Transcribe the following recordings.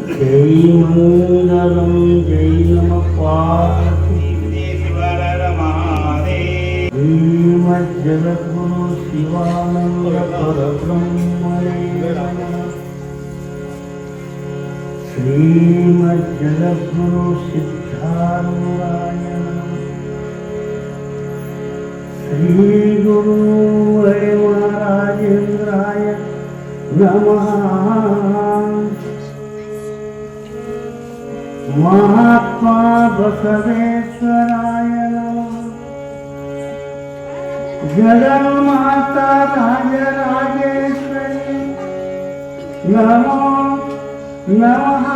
जय मंगलम जय नमः पार्वती श्रीमज्जगद्गुरु शिवानंद परब्रह्मणे नमः। श्रीमज्जगद्गुरु सिद्धारूढाय नमः। श्री गुरु महाराजेन्द्राय नमः। महात्मा बसवेश्वराय नमः। जगन्माता राजराजेश्वरी नमो नमः।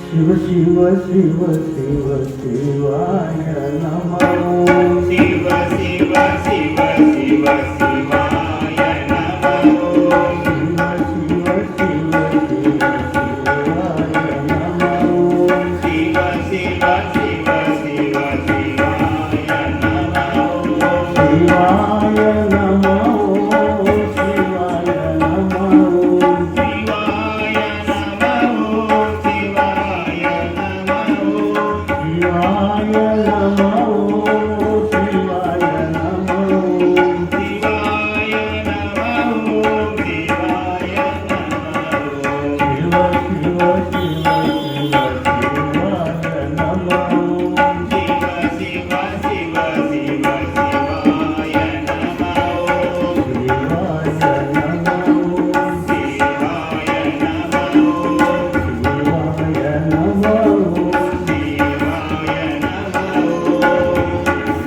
शिव शिव शिव शिव शिवाय नमः। शिव शिव शिव शिव शिवाय नमः। शिव शिव शिव शिवाय नमः। शिव शिव शिव शिव शिवाय नमः। शिवाय नमः। शिवाय नमः। शिवाय नमः। शिवाय नमः। शिवाय नमः। शिवाय नमः। शिवाय नमः। शिवाय नमः। शिव शिव शिव शिवाय नमः। शिव शिव शिव शिव शिवाय नमः। शिवाय नमः। शिवाय नमः। शिवाय नमः। शिवाय नमः।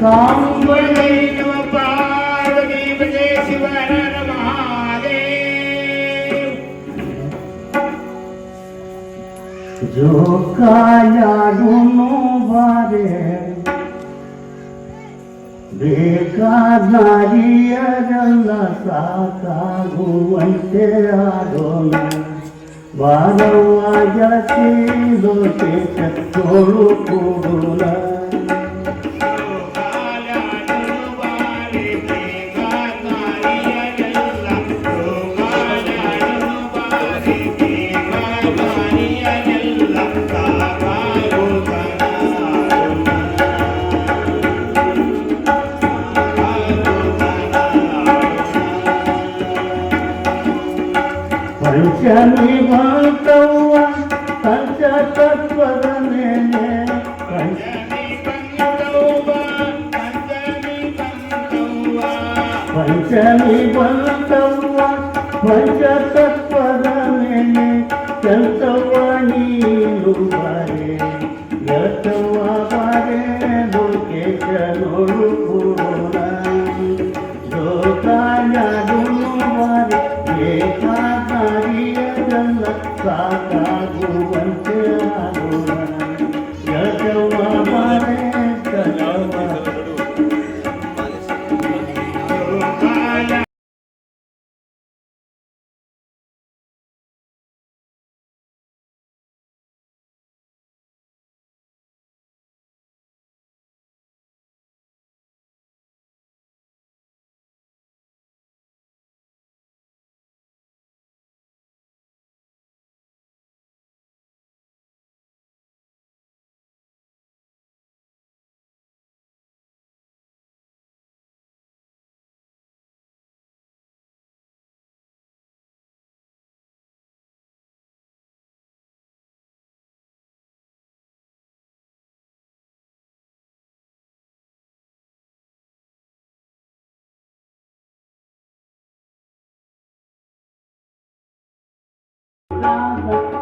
सांबरे नमः पार्वतीपते शिव हर हर महादेव। जो ಕಾಯಾಡುನು ಬಾರೆ ಬೇಕಾದಾರಿಯರೆಲ್ಲ ಸಾಕಾಗುವಂತೆ ಆಡೋಣ. ಬಾರವ್ವ ದೋಸೆ ಚತ್ತೋಳು ಕೂಡೋಣ. ಪಂಚಮಿ ಬಂತವ್ವ ಪಂಚತತ್ವದ ಮೇಲೆ. ಪಂಚಮಿ ಬಂತವ್ವ ಪಂಚತತ್ವದ ಮೇಲೆ. ಚಂತವ್ವ ನೀನು ಬಾರೆ ಎತ್ತವ್ವ ಬಾರೆ ಲೋಕೇಶ ನೋಡು ಕೂಡೋಣ. ಲೋಕಾಯಾಡುನು ಬಾರೆ ಬೇಕಾದಾರಿಯರೆಲ್ಲ ಸಾಕಾಗುವಂತೆ ಆಡೋಣ. ಎತ್ತವ್ವ ಬಾರೆ ಕಲವ್ವ.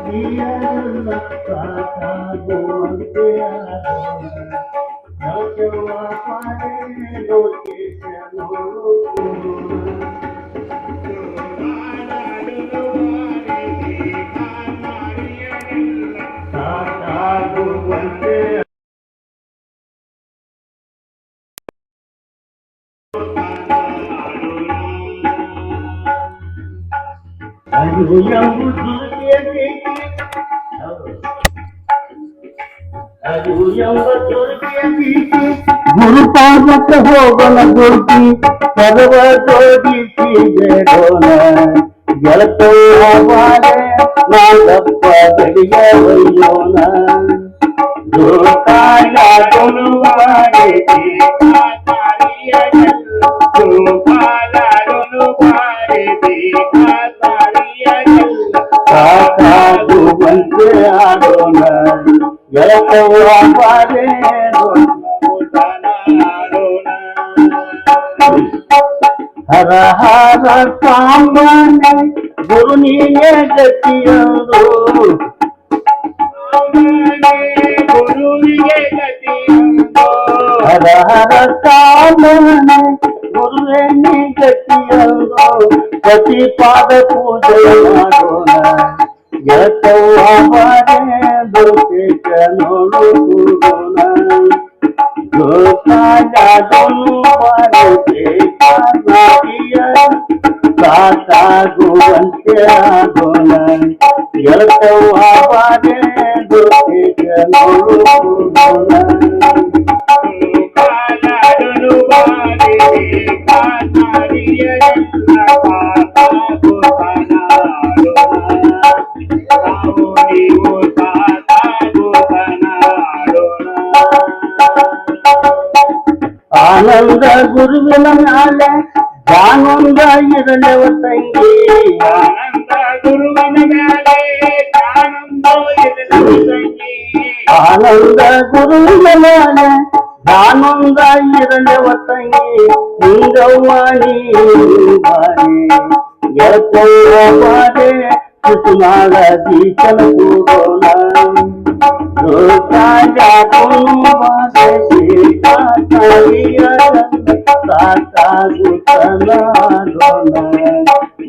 ನೀರೆಲ್ಲ ಸಾಕಾಗುವಂತೆ ಆಡೋಣ. ಎತ್ತವ್ವ ಬಾರೆ ಲೋಕೇಶ ನೋಡು ಕೂಡೋಣ. ಸಾಕಾಗುವಂತೆ ಅದು ಎಂಬುದು ಅದು ಎಂಬ ತುರ್ಕಿಯ ಬೀಸಿ ಗುರುಪಾದಕ್ಕೆ ಹೋಗನ ದುರ್ಗಿ ಪದವ ಜೋಡಿಸಿ ಬೇಡೋಣ ಗೆಳತವ್ವ ಬಾಳೆ ನಾಗಪ್ಪ ಗಡಿಯ ಒಯ್ಯೋಣ ಜೋಕಾಯ ಕೊಡುವಾರೆ ಕಾಕಾಗುವಂತೆ ಆಡೋಣ ಗೆಳತವ್ವ ಬಾಳೆ ಹರ ಹರ ಸಾಂಬನೆ ಗುರು ನೀನೇ ಗತಿಯರು ಗುರುವಿಗೆ ಗತಿಯೊಂದು ಹರ ಹರ ಸಾಂಬನೆ ಗುರುವೇ ನೀ ಗತಿಯರು ಪ್ರತಿ ಪಾದ ಪೂಜೆ ಮಾಡೋಣ ಗೆಳತವ್ವ ಬಾಳೆ ದುರ್ಗೇಶ ನೋಡು ಕೂಡೋಣ ಸಾಕಾಗುವಂತೆ ಆಗೋಣ ಗೆಳತವ್ವ ಬಾಳೆ ದುರ್ಗೇಶ ನೋಡು ಕೂಡೋಣ ಆನಂದ ಗುರುವಿನ ಮ್ಯಾಲೆ ಜಾನೊಂದ ಇರಲೆವ ತಂಗಿ ಆನಂದ ಗುರುವಿನ ಮ್ಯಾಲೆ ಜಾನೊಂದ ಇರಲೆವ ತಂಗಿ ಹಿಂಗವ್ವ ನೀ ಬಾರಿ ಗೆಳತವ್ವ ಬಾರೆ ಕುಸುಮಾಳ ದೀಪನ ಕೂಡೋಣ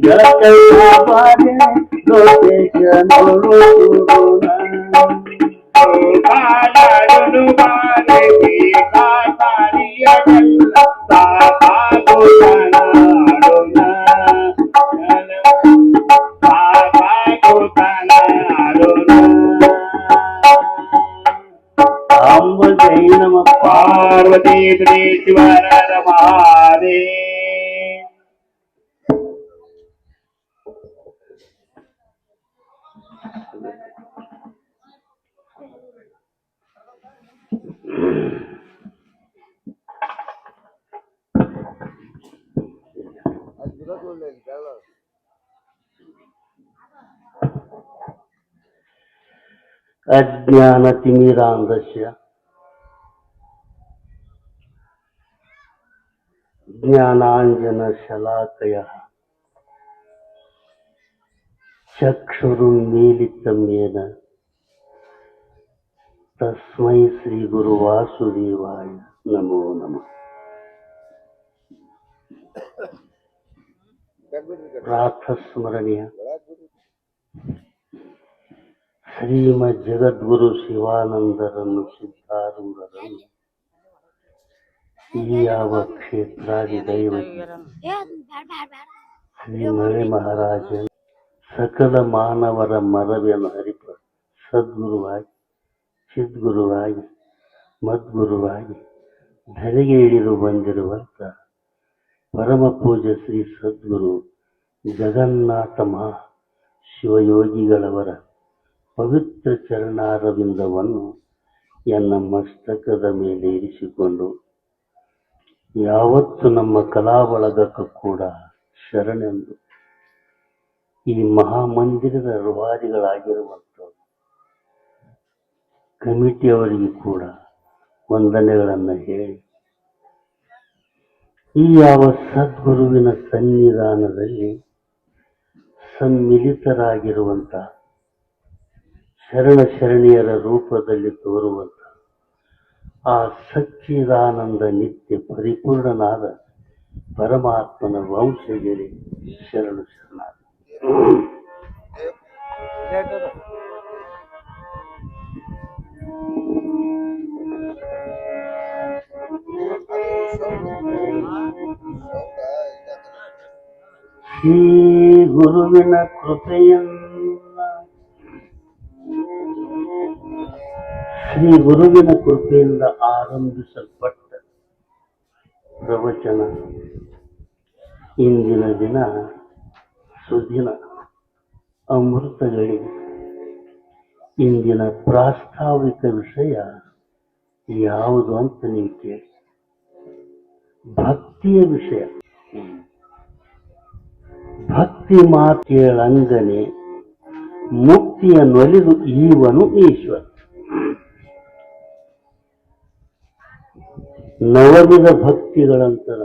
ಗೆಳತವ್ವ ಬಾಳೆ ಲೋಕೇಶ ನೋಡು ಅಂಬ ಜೈ ನಮ ಪಾರ್ವತಿ ಶಿವರ ಮಹಾದೇ ಅಜ್ಞಾನ ತಿಮಿರಾಂಧಸ್ಯ ಜ್ಞಾನಾಂಜನ ಶಲಾಕಯಃ ಚಕ್ಷುರುನ್ಮೀಲಿತಂ ಯೇನ ತಸ್ಮೈ ಶ್ರೀ ಗುರು ವಾಸುದೇವಾಯ ನಮೋ ನಮಃ. ಪ್ರಾತಃಸ್ಮರಣೀಯ ಶ್ರೀಮದ್ ಜಗದ್ಗುರು ಶಿವಾನಂದರನ್ನು ಸಿದ್ಧಾರೂಢರನ್ನು ಈ ಯಾವ ಕ್ಷೇತ್ರಾದಿ ದೈವಕ್ಕೆ ಶ್ರೀ ಮಳೆ ಮಹಾರಾಜ ಸಕಲ ಮಾನವರ ಮರವೆಯನ್ನು ಹರಿಪ ಸದ್ಗುರುವಾಗಿ ಚಿದ್ಗುರುವಾಗಿ ಮದ್ಗುರುವಾಗಿ ಧರೆಗೆ ಇಳಿದು ಬಂದಿರುವಂತ ಪರಮ ಪೂಜ್ಯ ಶ್ರೀ ಸದ್ಗುರು ಜಗನ್ನಾಥ ಮಹಾ ಶಿವಯೋಗಿಗಳವರ ಪವಿತ್ರ ಚರಣಾರವಿಂದವನ್ನು ಎನ್ನ ಮಸ್ತಕದ ಮೇಲೆ ಇರಿಸಿಕೊಂಡು ಯಾವತ್ತು ನಮ್ಮ ಕಲಾ ಬಳಗಕ್ಕೂ ಕೂಡ ಶರಣೆಂದು ಈ ಮಹಾಮಂದಿರದ ರೂವಾರಿಗಳಾಗಿರುವಂಥ ಕಮಿಟಿಯವರಿಗೂ ಕೂಡ ವಂದನೆಗಳನ್ನು ಹೇಳಿ ಈ ಯಾವ ಸದ್ಗುರುವಿನ ಸನ್ನಿಧಾನದಲ್ಲಿ ಸಮ್ಮಿಲಿತರಾಗಿರುವಂಥ ಶರಣ ಶರಣಿಯರ ರೂಪದಲ್ಲಿ ತೋರುವಂಥ ಆ ಸಚ್ಚಿದಾನಂದ ನಿತ್ಯ ಪರಿಪೂರ್ಣನಾದ ಪರಮಾತ್ಮನ ವಂಶಗಿರಿ ಶರಣು ಶರಣಾದ ಶ್ರೀ ಗುರುವಿನ ಕೃಪೆಯನ್ನ ಶ್ರೀ ಗುರುವಿನ ಕೃಪೆಯಿಂದ ಆರಂಭಿಸಲ್ಪಟ್ಟ ಪ್ರವಚನ ಇಂದಿನ ದಿನ ಸುದಿನ ಅಮೃತಗಳಿಗೆ. ಇಂದಿನ ಪ್ರಾಸ್ತಾವಿಕ ವಿಷಯ ಯಾವುದು ಅಂತ ನೀವು ಕೇಳಿ, ಭಕ್ತಿಯ ವಿಷಯ. ಭಕ್ತಿ ಮಾತೇಳಂಗನೆ ಮುಕ್ತಿಯ ನೊಲಿದು ಈವನು ಈಶ್ವರ. ನವವಿಧ ಭಕ್ತಿಗಳಂತರ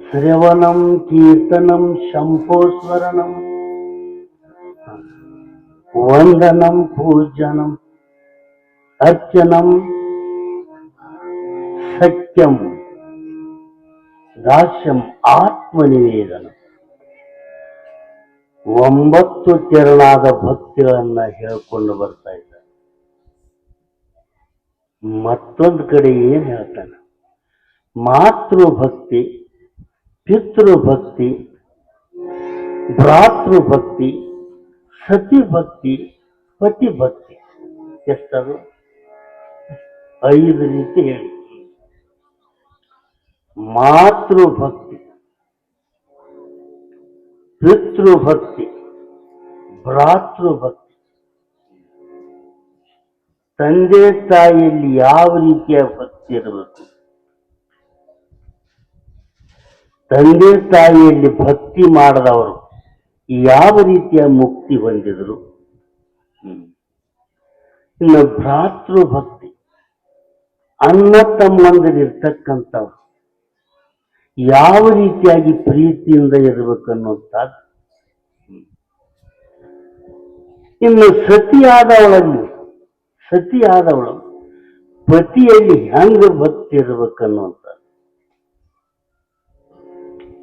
ಶ್ರವಣಂ ಕೀರ್ತನಂ ಶಂಭೋಸ್ಮರಣಂ ವಂದನಂ ಪೂಜನಂ ಅರ್ಚನಂ ಸತ್ಯಂ ದಾಸ್ಯಂ ಆತ್ಮನಿವೇದನ. 9 ತೆರನಾದ ಭಕ್ತಿಗಳನ್ನ ಹೇಳ್ಕೊಂಡು ಬರ್ತಾ ಇದ್ದಾರೆ. ಮತ್ತೊಂದು ಕಡೆ ಏನ್ ಹೇಳ್ತಾನೆ? ಮಾತೃಭಕ್ತಿ, ಪಿತೃಭಕ್ತಿ, ಭ್ರಾತೃಭಕ್ತಿ, ಸತಿಭಕ್ತಿ, ಪತಿಭಕ್ತಿ. ಎಷ್ಟದು? 5 ರೀತಿ ಹೇಳಿ. ಮಾತೃಭಕ್ತಿ, ಪಿತೃಭಕ್ತಿ, ಭ್ರಾತೃಭಕ್ತಿ. ತಂದೆ ತಾಯಿಯಲ್ಲಿ ಯಾವ ರೀತಿಯ ಭಕ್ತಿ ಇರಬೇಕು? ತಂದೆ ತಾಯಿಯಲ್ಲಿ ಭಕ್ತಿ ಮಾಡದವರು ಯಾವ ರೀತಿಯ ಮುಕ್ತಿ ಹೊಂದಿದರು? ಇನ್ನು ಭ್ರಾತೃಭಕ್ತಿ, ಅಣ್ಣ ತಮ್ಮಂದಿರಿರ್ತಕ್ಕಂಥವ್ರು ಯಾವ ರೀತಿಯಾಗಿ ಪ್ರೀತಿಯಿಂದ ಇರಬೇಕನ್ನುವಂಥದ್ದು. ಇನ್ನು ಸತಿಯಾದವಳು ಪತಿಯಲ್ಲಿ ಹೆಂಗ ಭಕ್ತಿ ಇರಬೇಕನ್ನುವಂಥದ್ದು.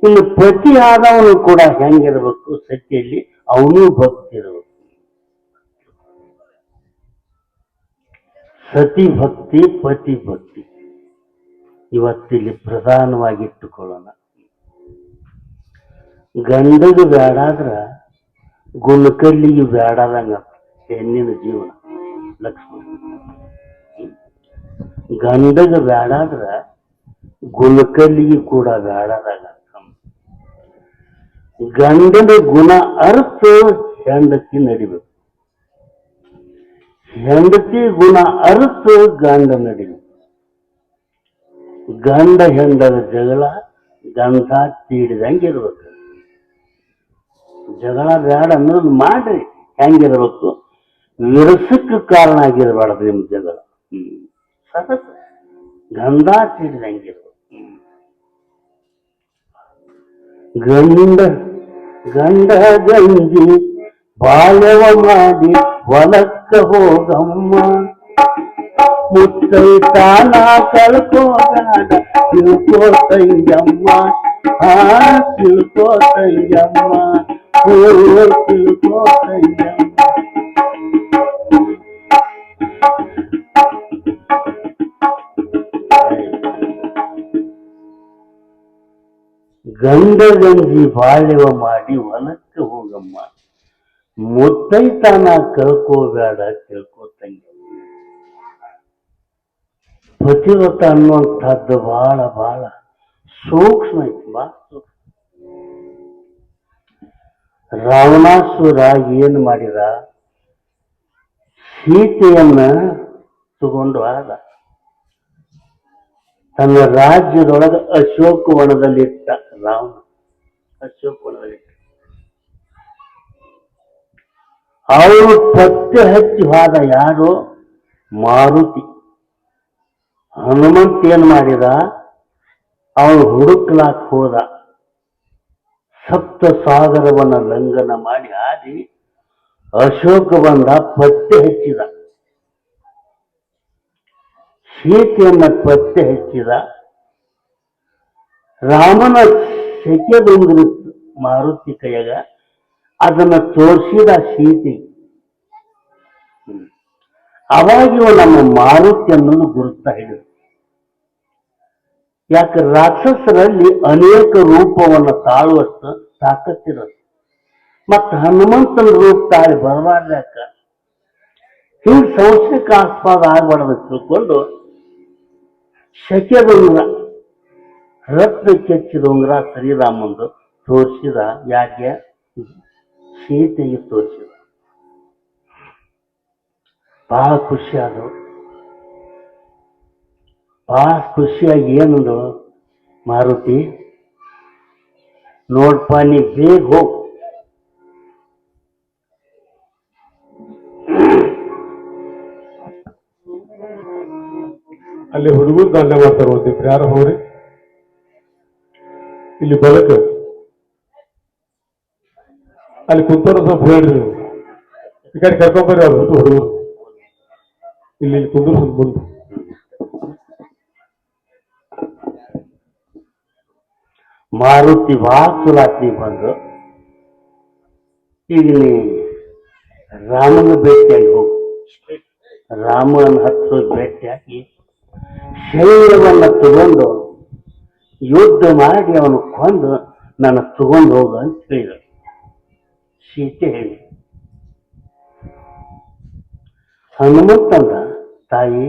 ಇನ್ನು ಪತಿ ಆದವನು ಕೂಡ ಹೆಂಗಿರಬೇಕು? ಸತಿಯಲ್ಲಿ ಅವನು ಭಕ್ತಿ ಇರಬೇಕು. ಸತಿ ಭಕ್ತಿ, ಪತಿ ಭಕ್ತಿ ಇವತ್ತಿಲ್ಲಿ ಪ್ರಧಾನವಾಗಿ ಇಟ್ಟುಕೊಳ್ಳೋಣ. ಗಂಡಗೆ ಬೇಡಾದ್ರ ಗುಣಕಲ್ಲಿಗೆ ಬೇಡಾದಂಗ ಹೆಣ್ಣಿನ ಜೀವನ. ಲಕ್ಷ್ಮಣ ಗಂಡಗೆ ಬೇಡಾದ್ರ ಗುಣಕಲ್ಲಿಗೆ ಕೂಡ ಬೇಡಾದಾಗ. ಗಂಡನ ಗುಣ ಅರ್ಥ ಹೆಂಡತಿ ನಡಿಬೇಕು, ಹೆಂಡತಿ ಗುಣ ಅರ್ಥ ಗಂಡ ನಡಿಬೇಕು. ಗಂಡ ಹೆಂಡದ ಜಗಳ ಗಂಧ ತೀಡಿದಂಗಿರ್ಬೇಕು. ಜಗಳ ಬೇಡ ಅನ್ನೋದು ಮಾಡ್ರಿ, ಹೆಂಗಿರ್ಬೇಕು? ವಿರಸಕ್ಕೆ ಕಾರಣ ಆಗಿರಬಾರ್ದು ನಿಮ್ ಜಗಳ. ಸರಸ ಗಂಧ ತೀಡಿದಂಗಿರ್ಬೇಕು. ಗಂಡ ಗಂಜಿ ಬಾಳವ ಮಾಡಿ ಹೊಲಕ್ಕ ಹೋಗಮ್ಮ, ಮುತ್ತೈತಾನ ಕಳ್ಕೋಗಾಡ ತಿಳ್ಕೋತಯ್ಯಮ್ಮ. ತಿಳ್ಕೋತಯ್ಯಮ್ಮ, ತಿಳ್ಕೋತಯ್ಯಮ್ಮ. ಗಂಡ ಗಂಜಿ ಬಾಳೆವ ಮಾಡಿ ಹೊಲಕ್ಕೆ ಹೋಗಮ್ಮ, ಮುತ್ತೈತಾನ ಕಳ್ಕೋಬೇಡ ತಿಳ್ಕೋತಂಗಿ. ಪತಿವ್ರತ ಅನ್ನುವಂಥದ್ದು ಬಹಳ ಬಹಳ ಸೂಕ್ಷ್ಮ ಐತಿ. ಬಹಳ ಸೂಕ್ಷ್ಮ. ರಾವಣಾಸುರ ಏನ್ ಮಾಡಿದ? ಸೀತೆಯನ್ನ ತಗೊಂಡು ಆದ ತನ್ನ ರಾಜ್ಯದೊಳಗೆ ಅಶೋಕವನದಲ್ಲಿಟ್ಟ. ರಾವಣ ಅಶೋಕವನದಲ್ಲಿಟ್ಟ. ಅವರು ಪತ್ತೆ ಹಚ್ಚಿ ಹೋದ ಯಾರು? ಮಾರುತಿ. ಹನುಮಂತ ಏನ್ ಮಾಡಿದ? ಅವನು ಹುಡುಕ್ಲಾಕ್ ಹೋದ. ಸಪ್ತ ಸಾಗರವನ್ನ ಲಂಘನ ಮಾಡಿ ಹಾದಿ ಅಶೋಕ ಬಂದ, ಪತ್ತೆ ಹಚ್ಚಿದ. ಸೀತೆಯನ್ನ ಪತ್ತೆ ಹಚ್ಚಿದ. ರಾಮನ ಸೆಕೆ ಬಂದಿರುತ್ತ ಮಾರುತಿ ಕೈಯಾಗ, ಅದನ್ನ ತೋರಿಸಿದ ಸೀತೆ. ಅವಾಗಿವ ನಮ್ಮ ಮಾರುತಿ ಅನ್ನೋದು ಗುರುತ ಹಿಡಿದು. ಯಾಕೆ? ರಾಕ್ಷಸರಲ್ಲಿ ಅನೇಕ ರೂಪವನ್ನು ತಾಳುವಷ್ಟು ತಾಕತ್ತಿರೋದು. ಮತ್ತ ಹನುಮಂತನ ರೂಪ ತಾಳಿ ಬರಬಾರ್ದಾಕ ಹಿಂಗೆ ಸಂಶಯಕ್ಕೆ ಆಸ್ಪದ ಆಗ್ಬಾರ್ದು ತಿಳ್ಕೊಂಡು ಶಕೆದ ಉಂಗ್ರ ರತ್ನ ಕೆಚ್ಚಿದ ಉಂಗ್ರ ಶ್ರೀರಾಮಂದು ತೋರಿಸಿದ. ಯಾಕೆ? ಸೀತೆಗೆ ತೋರಿಸಿದ. ಬಹಳ ಖುಷಿ ಆದವು. ಬಹಳ ಖುಷಿಯಾಗಿ ಏನಂದು, ಮಾರುತಿ ನೋಡ್ಪ, ನೀ ಬೇಗ ಹೋಗು, ಅಲ್ಲಿ ಹುಡುಗರು ದಂಡ ಮಾಡ್ತಾರೆ. ಓದಿಬ್ರು ಯಾರು ಹೋಗ್ರಿ ಇಲ್ಲಿ ಬಲಕ ಅಲ್ಲಿ ಕುಂತೋರ ಸ್ವಲ್ಪ ಹೇಳ್ರಿ ನೀವು. ಈ ಕಡೆ ಕರ್ಕೊಂಬರ್ರಿ ಅವ್ರು ಹುಡುಗರು ಇಲ್ಲಿ ಕುಂದ್ರು ಸ್ವಲ್ಪ ಮುಂದೆ. ಮಾರುತಿ ಭಾಳ ಚುಲಾತ್ನಿ ಬಂದು, ಈಗ ನೀ ರಾಮನ ಭೇಟಿಯಾಗಿ ಹೋಗು. ರಾಮನ ಹತ್ರ ಭೇಟಿಯಾಗಿ ಶೈಲವನ್ನ ತಗೊಂಡು ಯುದ್ಧ ಮಾಡಿ ಅವನು ಕೊಂದು ನನ್ನ ತಗೊಂಡು ಹೋಗು ಅಂತ ಹೇಳಿದ. ಸೀತೆ ಹೇಳಿ. ಹನುಮಂತಂದ, ತಾಯಿ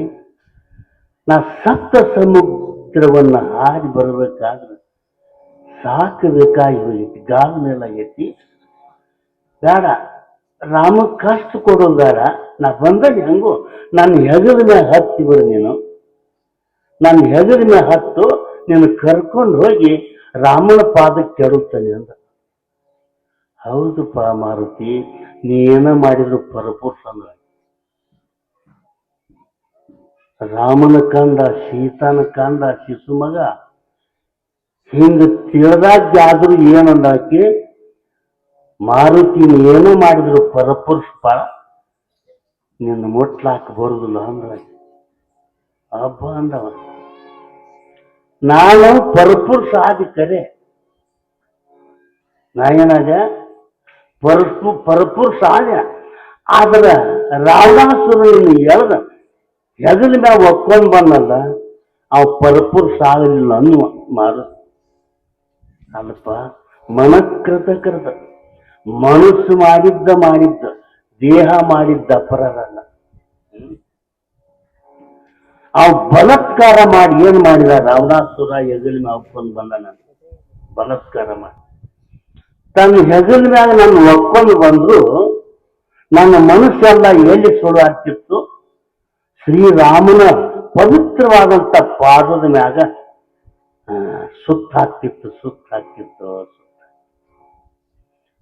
ನಾ ಸಪ್ತ ಸಮುದ್ರವನ್ನ ಹಾರಿ ಬರಬೇಕಾದ್ರೆ ಸಾಕಬೇಕಾಗಿ ಹೋಗಿತ್ತು, ಗಾಲ ಮೇಲಾಗೈತಿ, ಬೇಡ ರಾಮ ಕಷ್ಟ ಕೊಡೋದು ಬೇಡ, ನಾ ಬಂದಲ್ಲಿ ಹಂಗು ನನ್ನ ಹೆಗಲ ಮೇಲೆ ಹತ್ತಿ ಬಿಡು, ನೀನು ನನ್ನ ಹೆಗಲ ಮೇಲೆ ಹತ್ತು ನೀನು ಕರ್ಕೊಂಡು ಹೋಗಿ ರಾಮನ ಪಾದಕ್ಕೆ ಕೆಡುತ್ತಾನೆ ಅಂದ. ಹೌದಪ್ಪ ಮಾರುತಿ, ನೀ ಏನ ಮಾಡಿದ್ರು ಪರಪುರುಷ ಅಂದ್ರ. ರಾಮನ ಕಂದ, ಸೀತಾನ ಕಂದ, ಶಿಶು ಮಗ, ಹಿಂಗ ತಿಳಿದಾದ್ರೂ ಏನಂದಾಕಿ, ಮಾರುತಿನ ಏನೋ ಮಾಡಿದ್ರು ಪರಪುರುಷ ನಿನ್ನ ಮುಟ್ಲಾಕ ಬರುದಿಲ್ಲ ಅಂದ್ರ. ಹಬ್ಬ ಅಂದವ, ನಾನು ಪರಪುರುಷ ಆದಿ ಕರೆ, ನಾ ಏನಾಗ ಪರಪುರುಷ ಆದ. ಆದ್ರ ರಾವಣಾಸುರನ್ನು ಎಳ್ದ ಹೆಗಲ ಮ್ಯಾಗ ಒಕ್ಕೊಂಡ್ ಬಂದಲ್ಲ, ಅವ ಪರಪುರುಷ ಆಗಲಿಲ್ಲ ಅನ್ನುವ ಮಾರು. ಅಲ್ಲಪ್ಪ, ಮನಕೃತ ಮನಸ್ಸು ಮಾಡಿದ್ದ ದೇಹ ಮಾಡಿದ್ದ ಅಪರಾಧಲ್ಲ. ಅವ್ ಬಲತ್ಕಾರ ಮಾಡಿ ಏನ್ ಮಾಡಿದ? ರಾವಣಾಸುರ ಹೆಗಲ ಮ್ಯಾಗ ಒಕ್ಕೊಂಡ್ ಬಂದ, ಬಲತ್ಕಾರ ಮಾಡಿ ತನ್ನ ಹೆಗಲ ಮ್ಯಾಗ ನನ್ನ ಒಕ್ಕೊಂಡು ಬಂದ್ರು ನನ್ನ ಮನಸ್ಸೆಲ್ಲ ಎಲ್ಲಿ ಸುಳು ಆಗ್ತಿತ್ತು? ಶ್ರೀರಾಮನ ಪವಿತ್ರವಾದಂತ ಪಾದದ ಮ್ಯಾಗ ಸುತ್ತಾಗ್ತಿತ್ತು.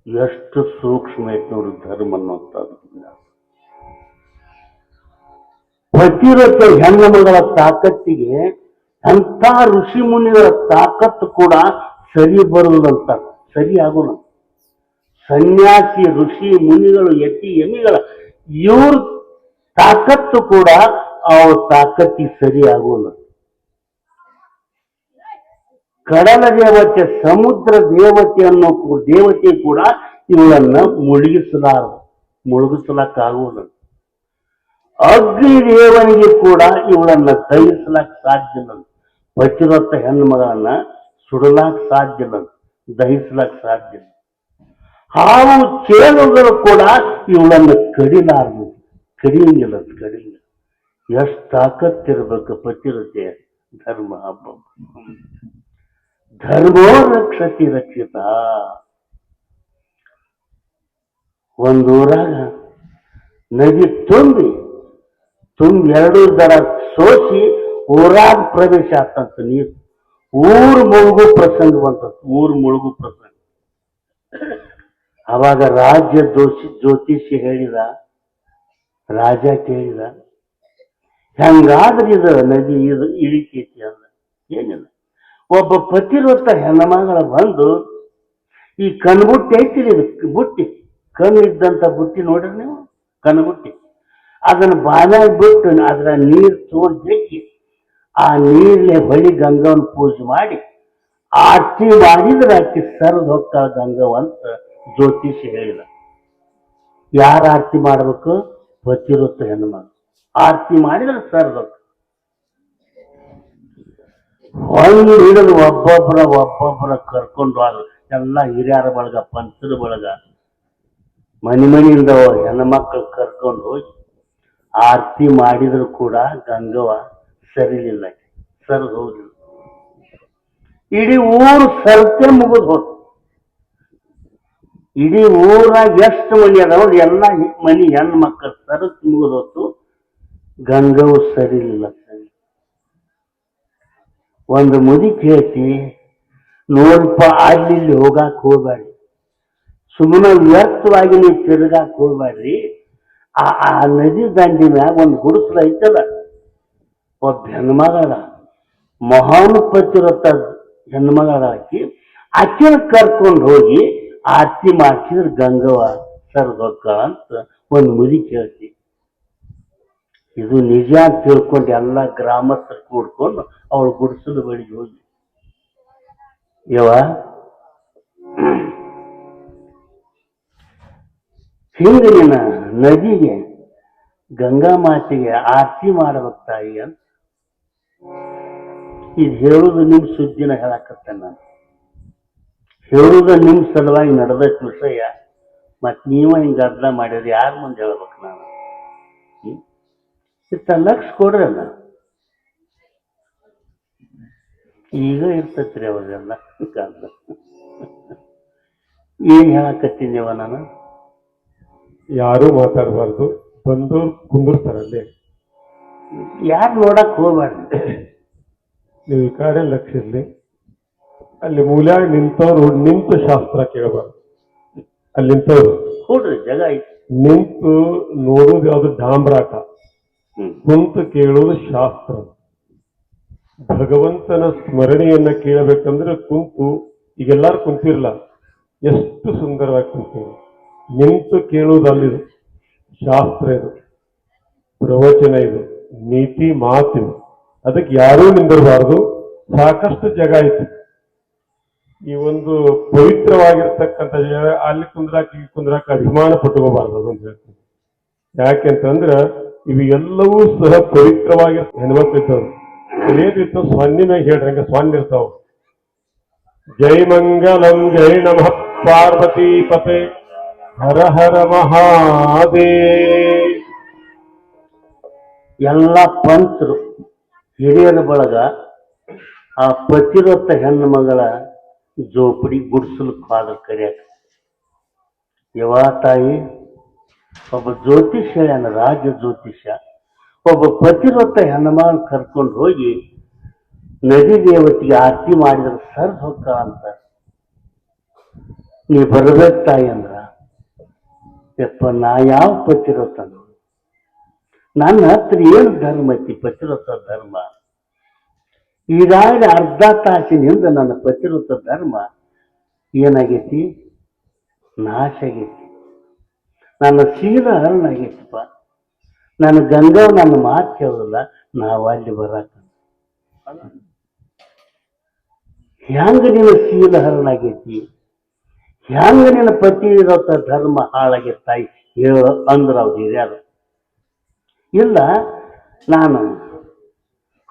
ಎಷ್ಟು ಸೂಕ್ಷ್ಮ ಐತೆ ನೋಡಿ ಧರ್ಮ ಅನ್ನುವಂಥದ್ದು. ಪತಿರಥ ಹೆಣ್ಣು ಮಗಳ ತಾಕತ್ತಿಗೆ ಅಂತ ಋಷಿ ಮುನಿಗಳ ತಾಕತ್ತು ಕೂಡ ಸರಿ ಬರುವುದಂತ, ಸರಿ ಆಗೋಣ. ಸನ್ಯಾಸಿ ಋಷಿ ಮುನಿಗಳು ಯತಿ ಯಮಿಗಳ ಇವ್ರ ತಾಕತ್ತು ಕೂಡ ಅವ್ರ ತಾಕತ್ತಿಗೆ ಸರಿ ಆಗೋಲ್ಲ. ಕಡಲ ದೇವತೆ, ಸಮುದ್ರ ದೇವತೆ ಅನ್ನೋ ದೇವತೆ ಕೂಡ ಇವಳನ್ನ ಮುಳುಗಿಸಲಾಕಾಗುವುದ. ಅಗ್ನಿ ದೇವನಿಗೆ ಕೂಡ ಇವಳನ್ನ ದಹಿಸಲಾಕ ಸಾಧ್ಯ ಇಲ್ಲ. ಪತಿರಥ ಹೆಣ್ಣು ಮಗಳನ್ನ ಸುಡಲಾಕ ಸಾಧ್ಯ ಇಲ್ಲ, ದಹಿಸಲಾಕ ಸಾಧ್ಯ ಇಲ್ಲ. ಹಾವು ಚೇಳುಗಳು ಕೂಡ ಇವಳನ್ನ ಕಡಿಯಂಗಿಲ್ಲ. ಎಷ್ಟು ತಾಕತ್ತಿರ್ಬೇಕು ಪತಿರತೆ. ಧರ್ಮ ಹಬ್ಬ ಧರ್ಮೋ ರಕ್ಷತಿ ರಕ್ಷಿತ. ಒಂದೂರಾಗ ನದಿ ತುಂಬಿ ಎರಡು ದರ ಸೋಸಿ ಊರಾಗ ಪ್ರವೇಶ ಆಗ್ತಂತ ನೀರು. ಊರು ಮುಳುಗು ಪ್ರಸಂಗ ಬಂತ. ಅವಾಗ ರಾಜ್ಯ ಜ್ಯೋತಿಷಿ ಹೇಳಿದ, ರಾಜ ಕೇಳಿದ, ಹೆಂಗಾದ್ರೆ ಇದು ನದಿ ಇದು ಇಳಿತೈತಿ ಅಂದ. ಏನಿಲ್ಲ, ಒಬ್ಬ ಪತಿರಥ ಹೆಣ್ಣಮಗಳ ಬಂದು ಈ ಕಣ್ಬುಟ್ಟಿ ಐತಿ, ಇದು ಬುಟ್ಟಿ, ಕಣ್ಣು ಇದ್ದಂತ ಬುಟ್ಟಿ ನೋಡ್ರಿ ನೀವು, ಕಣ್ಬುಟ್ಟಿ, ಅದನ್ನ ಬಾಯಾಗ ಬಿಟ್ಟು ಅದ್ರ ನೀರು ತೋರ್ಸಿ ಆ ನೀರ್ಲೆ ಬಳಿ ಗಂಗವನ್ನ ಪೂಜೆ ಮಾಡಿ ಆರತಿ ಮಾಡಿದ್ರೆ ಆಕಿ ಸರಿದು ಹೋಗ್ತಾಳ ಗಂಗವ ಅಂತ ಜ್ಯೋತಿಷಿ ಹೇಳಿದ. ಯಾರ ಆರತಿ ಮಾಡ್ಬೇಕು? ಪತಿರಥ ಹೆಣ್ಣುಮಗ ಆರತಿ ಮಾಡಿದ್ರೆ ಸರಿದು ಹೋಗ್ತ. ಹೊಂದು ಹಿಡಿದು ಒಬ್ಬೊಬ್ಬರ ಕರ್ಕೊಂಡು ಎಲ್ಲ ಹಿರಿಯರ ಬಳಗ, ಪಂಚರ ಬಳಗ, ಮನೆಯಿಂದ ಹೆಣ್ಮಕ್ಳು ಕರ್ಕೊಂಡು ಹೋಗಿ ಆರತಿ ಮಾಡಿದ್ರು ಕೂಡ ಗಂಗವ್ವ ಸರಿಲಿಲ್ಲ, ಸರಿದು ಹೋಗಿಲ್ಲ. ಇಡೀ ಊರು ಸರತೆ ಮುಗಿದು ಹೋತು. ಇಡೀ ಊರಾಗ ಎಷ್ಟು ಮನಿ ಅದಾವ ಎಲ್ಲ ಮನಿ ಹೆಣ್ಣು ಮಕ್ಕಳು ಸರತ್ ಮುಗಿದು ಹೋತು. ಗಂಗವ್ವ ಸರಿಲಿಲ್ಲ. ಒಂದು ಮುದುಕಿ ಹೇಳ್ತಿ, ನೋಡ್ಪ ಅಲ್ಲಿ ಇಲ್ಲಿ ಹೋಗಾಕ್ ಹೋಗ್ಬೇಡ್ರಿ, ಸುಮ್ಮನೆ ವ್ಯರ್ಥವಾಗಿ ನೀವು ತಿರ್ಗಾಕ್ ಹೋಗ್ಬೇಡ್ರಿ. ಆ ನದಿ ದಂಡಿ ಮ್ಯಾಗ ಒಂದು ಗುಡಿಸಲು ಐತಲ್ಲ, ಒಬ್ಬ ಹೆಣ್ಮಗಳ ಮಹಾನ್ ಪತಿರತ ಹೆಣ್ಮಗಳ ಆಕಿನ ಕರ್ಕೊಂಡು ಹೋಗಿ ಆರತಿ ಮಾಡಿಸಿದ್ರೆ ಗಂಗವ್ವ ಸರ್ವಕ್ಕ ಅಂತ ಒಂದು ಮುದುಕಿ ಹೇಳ್ತಿ. ಇದು ನಿಜ ಅಂತ ತಿಳ್ಕೊಂಡು ಎಲ್ಲ ಗ್ರಾಮಸ್ಥರು ಕೂಡ್ಕೊಂಡು ಅವಳು ಗುಡಿಸಲು ಬಳಿಗೆ ಹೋಗಿ, ಯವ್ವ ಹಿಂಗೆ ನಿನ್ನ ನದಿಗೆ ಗಂಗಾ ಮಾತೆಗೆ ಆರತಿ ಮಾಡಬೇಕು ತಾಯಿ ಅಂತ ಇದು ಹೇಳುದು ನಿಮ್ ಸುದ್ದಿನ ಹೇಳಕತ್ತೇನೆ ನಾನು. ಹೇಳುದ ನಿಮ್ ಸಲುವಾಗಿ ನಡೆದಷ್ಟು ವಿಷಯ. ಮತ್ ನೀವ ಹಿಂಗ ಅರ್ಧ ಮಾಡಿದ್ರೆ ಯಾರ ಮುಂದೆ ಹೇಳ್ಬೇಕು ನಾನು? ಇತ್ತ ಲಕ್ಷ ಕೊಡ್ರಲ್ಲ, ಈಗ ಇರ್ತತ್ರಿ ಅವ್ರೆಲ್ಲ ಕಾಲ. ಏನ್ ಹೇಳಕತ್ತೀನಿವ ನಾನು? ಯಾರು ಮಾತಾಡಬಾರ್ದು, ಬಂದು ಕುಂದಿರ್ತಾರಲ್ಲಿ. ಯಾರು ನೋಡಕ್ ಹೋಗ್ಬಾರ್ದು. ನೀವು ಈ ಕಡೆ ಲಕ್ಷ ಇರ್ಲಿ. ಅಲ್ಲಿ ಮೂಲ್ಯಾಗ ನಿಂತವ್ರು ನಿಂತು ಶಾಸ್ತ್ರ ಕೇಳಬಾರ್ದು. ಅಲ್ಲಿ ನಿಂತವ್ರು ಕೊಡ್ರಿ, ಜಾಗ ಐತಿ. ನಿಂತು ನೋಡುದು ಯಾವ್ದು ಡಾಂಬ್ರಾಟ, ಕುಂತು ಕೇಳುವುದು ಶಾಸ್ತ್ರ. ಭಗವಂತನ ಸ್ಮರಣೆಯನ್ನ ಕೇಳಬೇಕಂದ್ರೆ ಕುಂತು, ಈಗೆಲ್ಲಾರು ಕುಂತಿರ್ಲ, ಎಷ್ಟು ಸುಂದರವಾಗಿ ಕುಂತೀವಿ. ನಿಂತು ಕೇಳುವುದಲ್ಲಿದು ಶಾಸ್ತ್ರ, ಇದು ಪ್ರವಚನ, ಇದು ನೀತಿ ಮಾತಿದು. ಅದಕ್ಕೆ ಯಾರೂ ನಿಂದಿರಬಾರ್ದು. ಸಾಕಷ್ಟು ಜಾಗ ಐತಿ. ಈ ಒಂದು ಪವಿತ್ರವಾಗಿರ್ತಕ್ಕಂಥ ಜಾಗ ಅಲ್ಲಿ ಕುಂದ್ರಾಕ ಅಭಿಮಾನ ಪಟ್ಕೋಬಾರ್ದು. ಅದೊಂದು ಹೇಳ್ತೀನಿ. ಯಾಕೆಂತಂದ್ರ ಇವು ಎಲ್ಲವೂ ಸಹ ಪವಿತ್ರವಾಗಿ ಹೆಣ್ಮಕ್ಳು ಇರ್ತವ್ರು. ಏನಿರ್ತಾವ ಸ್ವಾನ್ಯ ಮ್ಯಾಗ ಹೇಳ್ರಿ, ಹಂಗ ಸ್ವಾನ್ಯ ಇರ್ತಾವ. ಜೈ ಮಂಗಲಂ ಜೈ ನಮಃ ಪಾರ್ವತಿ ಪತೆ ಹರ ಹರ ಮಹಾದೇ. ಎಲ್ಲ ಪಂಚರು ಹಿರಿಯರ ಬಳಗ ಆ ಪತಿರತ್ತ ಹೆಣ್ಣು ಮಗಳ ಜೋಪಡಿ ಗುಡಿಸಲು ಕಾದ ಕರೆಯಾಕ, ಯವಾ ತಾಯಿ ಒಬ್ಬ ಜ್ಯೋತಿಷ್ಯ ಹೇಳ್ಯಾನ, ರಾಜ ಜ್ಯೋತಿಷ್ಯ. ಒಬ್ಬ ಪತಿರತ್ತ ಹೆಣ್ಣು ಮಗಳ ಕರ್ಕೊಂಡು ಹೋಗಿ ನದಿ ದೇವತೆಗೆ ಆರತಿ ಮಾಡಿದ್ರೆ ಸರ್ ಹೊಕ್ಕ ಅಂತ. ನೀ ಬರ್ಬೇಕು ತಾಯಿ ಅಂದ್ರ, ಯಪ್ಪ ನಾ ಯಾವ ಪತಿರತ್ತ? ನನ್ನ ಹತ್ರ ಏನು ಧರ್ಮ ಐತಿ? ಪತಿರಥ ಧರ್ಮ ಈಗಾಗಲೇ ಅರ್ಧ ತಾಸಿನಿಂದ ನನ್ನ ಪತಿರಥ ಧರ್ಮ ಏನಾಗೈತಿ? ನಾಶ ಆಗೈತಿ. ನನ್ನ ಶೀಲ ಹರಣ ಆಗೈತಿಪ್ಪ. ನನ್ನ ಗಂಗವ್ ನನ್ನ ಮಾತು ಕೇಳೋದಿಲ್ಲ, ನಾವು ಅಲ್ಲಿ ಬರಾಕ. ಹೆಂಗ ನಿನ್ನ ಶೀಲ ಹರಣ ಆಗೈತಿ? ಹೆಂಗ ನಿನ್ನ ಪತಿರಥ ಧರ್ಮ ಹಾಳಾಗೈತಿ ತಾಯಿ ಹೇಳ ಅಂದ್ರ ಅವ್ರು ಹಿರಿಯರು. ಇಲ್ಲ, ನಾನು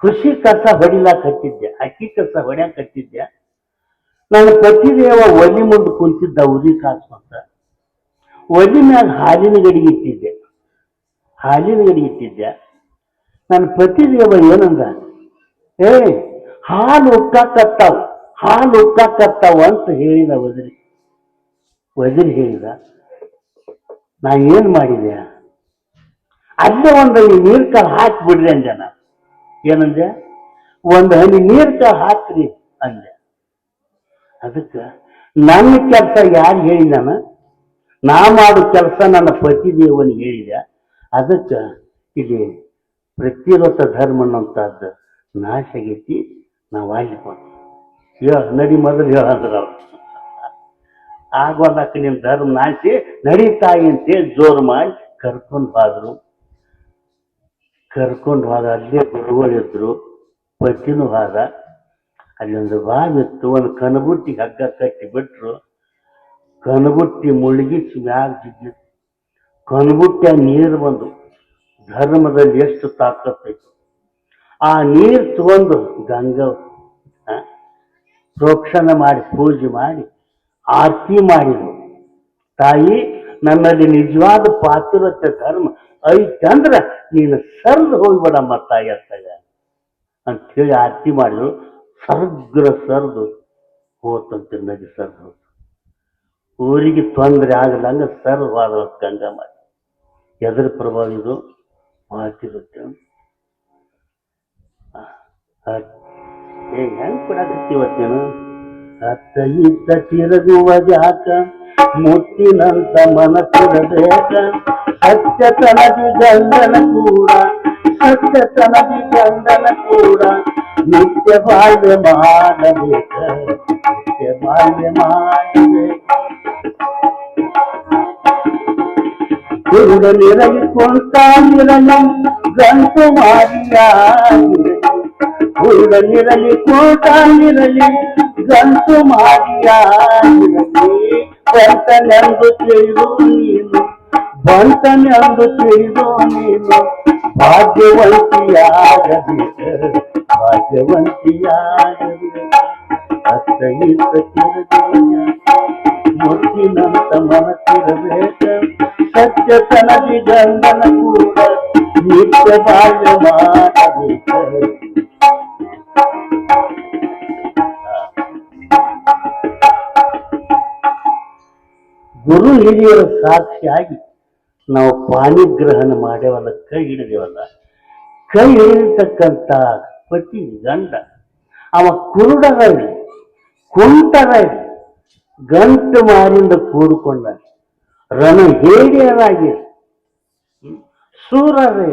ಕೃಷಿ ಕಸ ಹೊಡಿಲಾಕ ಹತ್ತಿದ್ದೆ, ಅಕ್ಕಿ ಕಸ ಹೊಡ್ಯಾಕ ಹತ್ತಿದ್ದೆ. ನನ್ನ ಪತಿದೇವ ಒಲಿ ಮುಂದೆ ಕುಂತಿದ್ದ ಉದಿ ಕಾಸ್ಕೊಂತ. ಒಲಿ ಮ್ಯಾಗ ಹಾಲಿನ ಗಡಿಗೆ ಇಟ್ಟಿದ್ದೆ, ನನ್ನ ಪತಿದೇವ ಏನಂದ, ಏ ಹಾಲು ಉಕ್ಕಾಕತ್ತಾವ ಅಂತ ಹೇಳಿದ ವಜಿರಿ ಹೇಳಿದ. ನಾ ಏನ್ ಮಾಡಿದೆ? ಅಲ್ಲೇ ಒಂದು ಹನಿ ನೀರ್ ಕಾಳು ಹಾಕಿ ಬಿಡ್ರಿ ಅಂದೆ. ನಾ ಏನಂದೆ? ಒಂದು ಹನಿ ನೀರ್ ಕಾಳು ಹಾಕ್ರಿ ಅಂದೆ. ಅದಕ್ಕೆ ನನ್ನ ಕೆಲಸ ಯಾರು ಹೇಳಿದಾನ? ನಾ ಮಾಡೋ ಕೆಲಸ ನನ್ನ ಪತಿದೇವನಿಗೆ ಹೇಳಿದೆ. ಅದಕ್ಕೆ ಇಲ್ಲಿ ಪ್ರತಿರಥ ಧರ್ಮ ಅನ್ನೋಂಥದ್ದು ನಾಶ ಆಗೈತಿ. ನಾವು ಅಲ್ಲಿ ನಡಿ ಮೊದಲು ಹೇಳಂದ್ರ ಅವ್ರು ಆಗೋದಕ್ಕೆ ನಿಮ್ಮ ಧರ್ಮ ನಾಶಿ ನಡೀತಾಯಿ ಅಂತೇಳಿ ಜೋರು ಮಾಡಿ ಕರ್ಕೊಂಡು ಹೋದ. ಅಲ್ಲೇ ಗುರುಗಳಿದ್ರು, ಪತಿನೂ ಹೋದ. ಅಲ್ಲೊಂದು ಬಾವಿತ್ತು, ಒಂದು ಕನಬುಟ್ಟಿಗೆ ಹಗ್ಗ ಕಟ್ಟಿ ಬಿಟ್ರು. ಕನಬುಟ್ಟಿ ಮುಳುಗಿಸಿ ಮ್ಯಾಗ ಜಿಗ್ಗಿತ್ತು. ಕನಬುಟ್ಟಿಯ ನೀರು ಬಂದು. ಧರ್ಮದಲ್ಲಿ ಎಷ್ಟು ತಾಕತ್ತೈತು! ಆ ನೀರು ತಗೊಂಡು ಗಂಗಾ ಪ್ರೋಕ್ಷಣ ಮಾಡಿ ಪೂಜೆ ಮಾಡಿ ಆರತಿ ಮಾಡಿದ್ರು. ತಾಯಿ, ನನ್ನಲ್ಲಿ ನಿಜವಾದ ಪಾತಿರತ್ಯ ಧರ್ಮ ಐತಂದ್ರ ನೀನು ಸರ್ದು ಹೋಗ್ಬೇಡ ಮತ್ತ ಎತ್ತಾಗ ಅಂಥೇಳಿ ಆರತಿ ಮಾಡಿದ್ರು. ಸರ್ಗ್ರ ಸರ್ದು ಹೋತಂತೆ ನದಿ ಸರ್ದು ಹೋತು. ಊರಿಗೆ ತೊಂದರೆ ಆಗದಂಗ ಸರ್ವಾದ ಗಂಗಾ ಮಾಡಿ ಎದ್ರ ಪ್ರಭಾವ ಇದು ಮಾತಿರುತ್ತೆ. ಹೆಂಗ್ ಕೊಡಾಕತ್ತೀವತ್ತೇನು ಅತ್ತ ಇತ್ತ ತಿರುಗುವ ಜಾಕ ಮುತ್ತಿನಂತ ಮನಸ್ಸಿರಬೇಕ ಸತ್ಯತನದಿ ಗಂಡನ ಕೂಡ ಸತ್ಯತನದಿ ಗಂಡನ ಕೂಡ ನಿತ್ಯ ಬಾಳ್ವೆ ಮಾಡಬೇಕ ನಿತ್ಯ ಬಾಳ್ವೆ ಮಾಡಬೇಕ. ಕುರುಡನಿರಲಿ ಕೊಂತಾನಿರಲಿ ಗಂಟು ಮಾರಿಯಾಗಿರಲಿ ಕುರುಡನಿರಲಿ ಕೊಂತಾನಿರಲಿ ಗಂಟು ಮಾರಿಯಾಗಿರಲಿ ಬಂತನೆಂದು ತಿಳಿದು ನೀನು ಬಂತನೆಂದು ತಿಳಿದು ನೀನು ಭಾಗ್ಯವಂತಿಯಾಗಬೇಕು ಭಾಗ್ಯವಂತಿಯಾಗಬೇಕು. ಅತ್ತ ಇತ್ತ ತಿರುಗುವ ಮುತ್ತಿನಂತ ಮನಸ್ಸಿರಬೇಕ ಸತ್ಯತನದಿ ಗಂಡನ ಕೂಡ ನಿತ್ಯ ಬಾಳ್ವೆ ಮಾಡಬೇಕ. ಗುರು ಹಿರಿಯರ ಸಾಕ್ಷಿಯಾಗಿ ನಾವು ಪಾಣಿಗ್ರಹಣ ಮಾಡ್ಯವಲ್ಲ, ಕೈ ಹಿಡಿದೇವಲ್ಲ, ಕೈ ಹಿಡಿತಕ್ಕಂಥ ಪತಿ ಗಂಡ ಅವ ಕುರುಡರಾಗಿ ಕುಂಟರಾಗಿ ಗಂಟು ಮಾರಿಂದ ಕೂಡಿಕೊಂಡ ರಣ ಹೇಡಿಯರಾಗಿ ಸೂರರೇ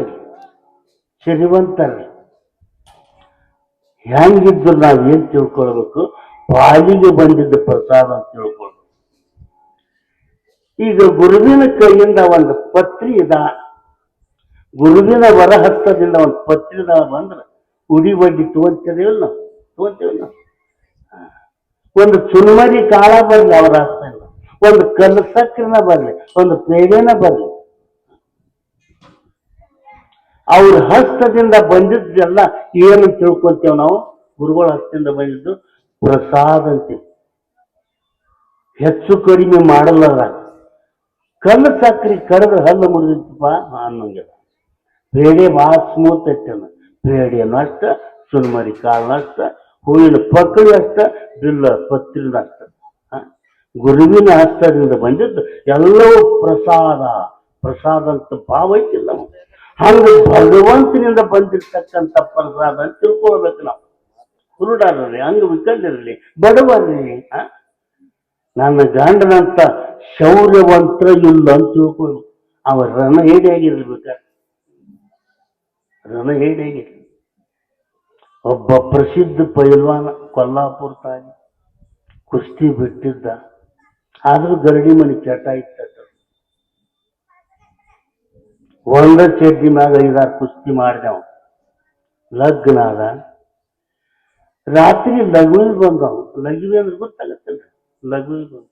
ಸಿರಿವಂತರೇ ಹೆಂಗಿದ್ರು ನಾವೇನ್ ತಿಳ್ಕೊಳ್ಬೇಕು, ಪಾಲಿಗೆ ಬಂದಿದ್ದ ಪ್ರಸಾದ ಅಂತ ತಿಳ್ಕೊಳ್ಬೇಕು. ಈಗ ಗುರುವಿನ ಕೈಯಿಂದ ಒಂದು ಪತ್ರಿ ಇದ, ಗುರುವಿನ ವರಹಸ್ತದಿಂದ ಒಂದು ಪತ್ರಿದ ಬಂದ್ರೆ ಉಡಿ ಬಡ್ಡಿ ತಗೊಂತಿದೇವಲ್ಲ ನಾವು ತಗೊಂತೀವಲ್ಲ. ಒಂದು ಚುನ್ಮರಿ ಕಾಳ ಬರ್ಲಿ ಅವರ ಹಸ್ತ ಇಲ್ಲ, ಒಂದು ಕಲ್ಲು ಸಕ್ರಿನ ಬರ್ಲಿ, ಒಂದು ಪೇಡೆನ ಬರ್ಲಿ, ಅವ್ರ ಹಸ್ತದಿಂದ ಬಂದಿದ್ದೆಲ್ಲ ಏನು ತಿಳ್ಕೊಂತೇವ್ ನಾವು, ಗುರುಗಳ ಹಸ್ತದಿಂದ ಬಂದಿದ್ದು ಪ್ರಸಾದ ಅಂತೀವಿ. ಹೆಚ್ಚು ಕಡಿಮೆ ಮಾಡಲ್ಲ. ಕಲ್ಲು ಸಕ್ರಿ ಕಡಿದ್ರೆ ಹಲ್ಲು ಮುರಿದಿತ್ತಪ್ಪ ಅನ್ನೋಂಗಿಲ್ಲ. ಪೇಡೆ ಭಾಳ ಸ್ಮೂತ್ ಐತೇನ, ಪೇಡೆನೂ ಅಷ್ಟ, ಚುನ್ಮರಿ ಕಾಳನ ಅಷ್ಟ, ಹೂವಿನ ಪಕ್ಕಳಿ ಅಷ್ಟ, ಬಿಲ್ಲ ಪತ್ರಿನ ಅಷ್ಟ. ಗುರುವಿನ ಹಸ್ತದಿಂದ ಬಂದಿದ್ದು ಎಲ್ಲವೂ ಪ್ರಸಾದ. ಪ್ರಸಾದ ಅಂತ ಭಾವ ಐತಿಲ್ಲ. ಹಂಗೆ ಭಗವಂತನಿಂದ ಬಂದಿರ್ತಕ್ಕಂಥ ಪ್ರಸಾದ ಅಂತ ತಿಳ್ಕೊಳ್ಬೇಕು ನಾವು. ಕುರುಡಾರಲಿ, ಅಂಗವಿಕಲರಿರಲಿ, ಬಡವರಿರಲಿ, ನನ್ನ ಗಂಡನಂತ ಶೌರ್ಯವಂತರ ಇಲ್ಲ ಅಂತ ತಿಳ್ಕೊಳ್ಬೇಕು. ಅವ ರಣ ಹೇಡಿಯಾಗಿರ್ಬೇಕ, ರಣ ಹೇಡಿಯಾಗಿರ್ಲಿ. ಒಬ್ಬ ಪ್ರಸಿದ್ಧ ಪೈಲ್ವಾನ ಕೊಲ್ಲಾಪುರ ತಾಯಿ ಕುಸ್ತಿ ಬಿಟ್ಟಿದ್ದ, ಆದ್ರೂ ಗರಡಿ ಮನಿ ಚಟ ಇತ್ತ. ಒಂದ ಚಡ್ಡಿ ಮ್ಯಾಗ 5-6 ಕುಸ್ತಿ ಮಾಡಿದವ. ಲಗ್ನ ಅದ, ರಾತ್ರಿ ಲಘುವಿಗೆ ಬಂದವು. ಲಘುವಿ ಅಂದ್ರೆ ಗೊತ್ತಾಗತ್ತಲ್ಲ, ಲಘುವಿಗೆ ಬಂದ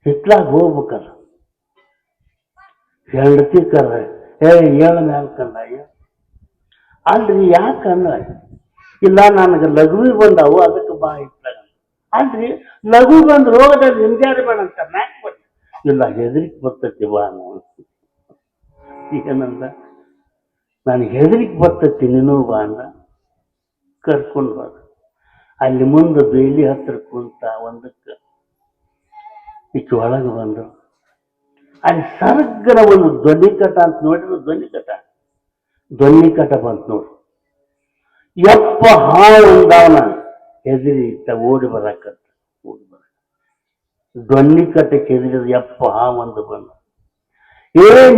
ಹಿತ್ಲಾಗ ಹೋಗ್ಬೇಕಲ್ಲ. ಹೆಂಡತಿ ಕರ್ರೆ, ಏಳ ಮ್ಯಾಲ ಕಂಡಾಯ ಅಲ್ರಿ ಯಾಕಂದ, ಇಲ್ಲ ನನಗೆ ಲಘುವಿಗೆ ಬಂದವು ಅದಕ್ಕೆ ಬಾ ಹಿತ್ಲಾಗ. ಅಲ್ರಿ ಲಘು ಬಂದ್ ರೋಗದಲ್ಲಿ ನಿಮ್ಗ್ಯಾರು ಬೇಡ ಅಂತ ಮ್ಯಾಕ್ ಬರ್ತದೆ. ಇಲ್ಲ ಹೆದರಿಕೆ ಬರ್ತೈತಿ ಬಾ ನಾವು. ಏನಂದ, ನನಗೆ ಹೆದರಿಕೆ ಬರ್ತೈತಿ ನೀನು ಬಾ ಅಂದ. ಕರ್ಕೊಂಡು ಬಾ. ಅಲ್ಲಿ ಮುಂದೆ ಬೇಲಿ ಹತ್ರ ಕುಂತ ಒಂದಕ್ಕೆ ಈಕೆ ಒಳಗೆ ಬಂದು ಅಲ್ಲಿ ಸರ್ಗನ ಒಂದು ಧ್ವನಿ ಕಟ ಅಂತ ನೋಡಿದ್ರು. ಧ್ವನಿ ಕಟ ಬಂತು ನೋಡ್ರಿ. ಯಪ್ಪ ಹಾವನ ಹೆದರಿ ಓಡಿ ಬರಾಕತ್ತ. ಧ್ವನಿ ಕಟ್ಟಕ್ಕೆ ಹೆದರಿದ ಯಪ್ಪ ಒಂದು ಬಂದ.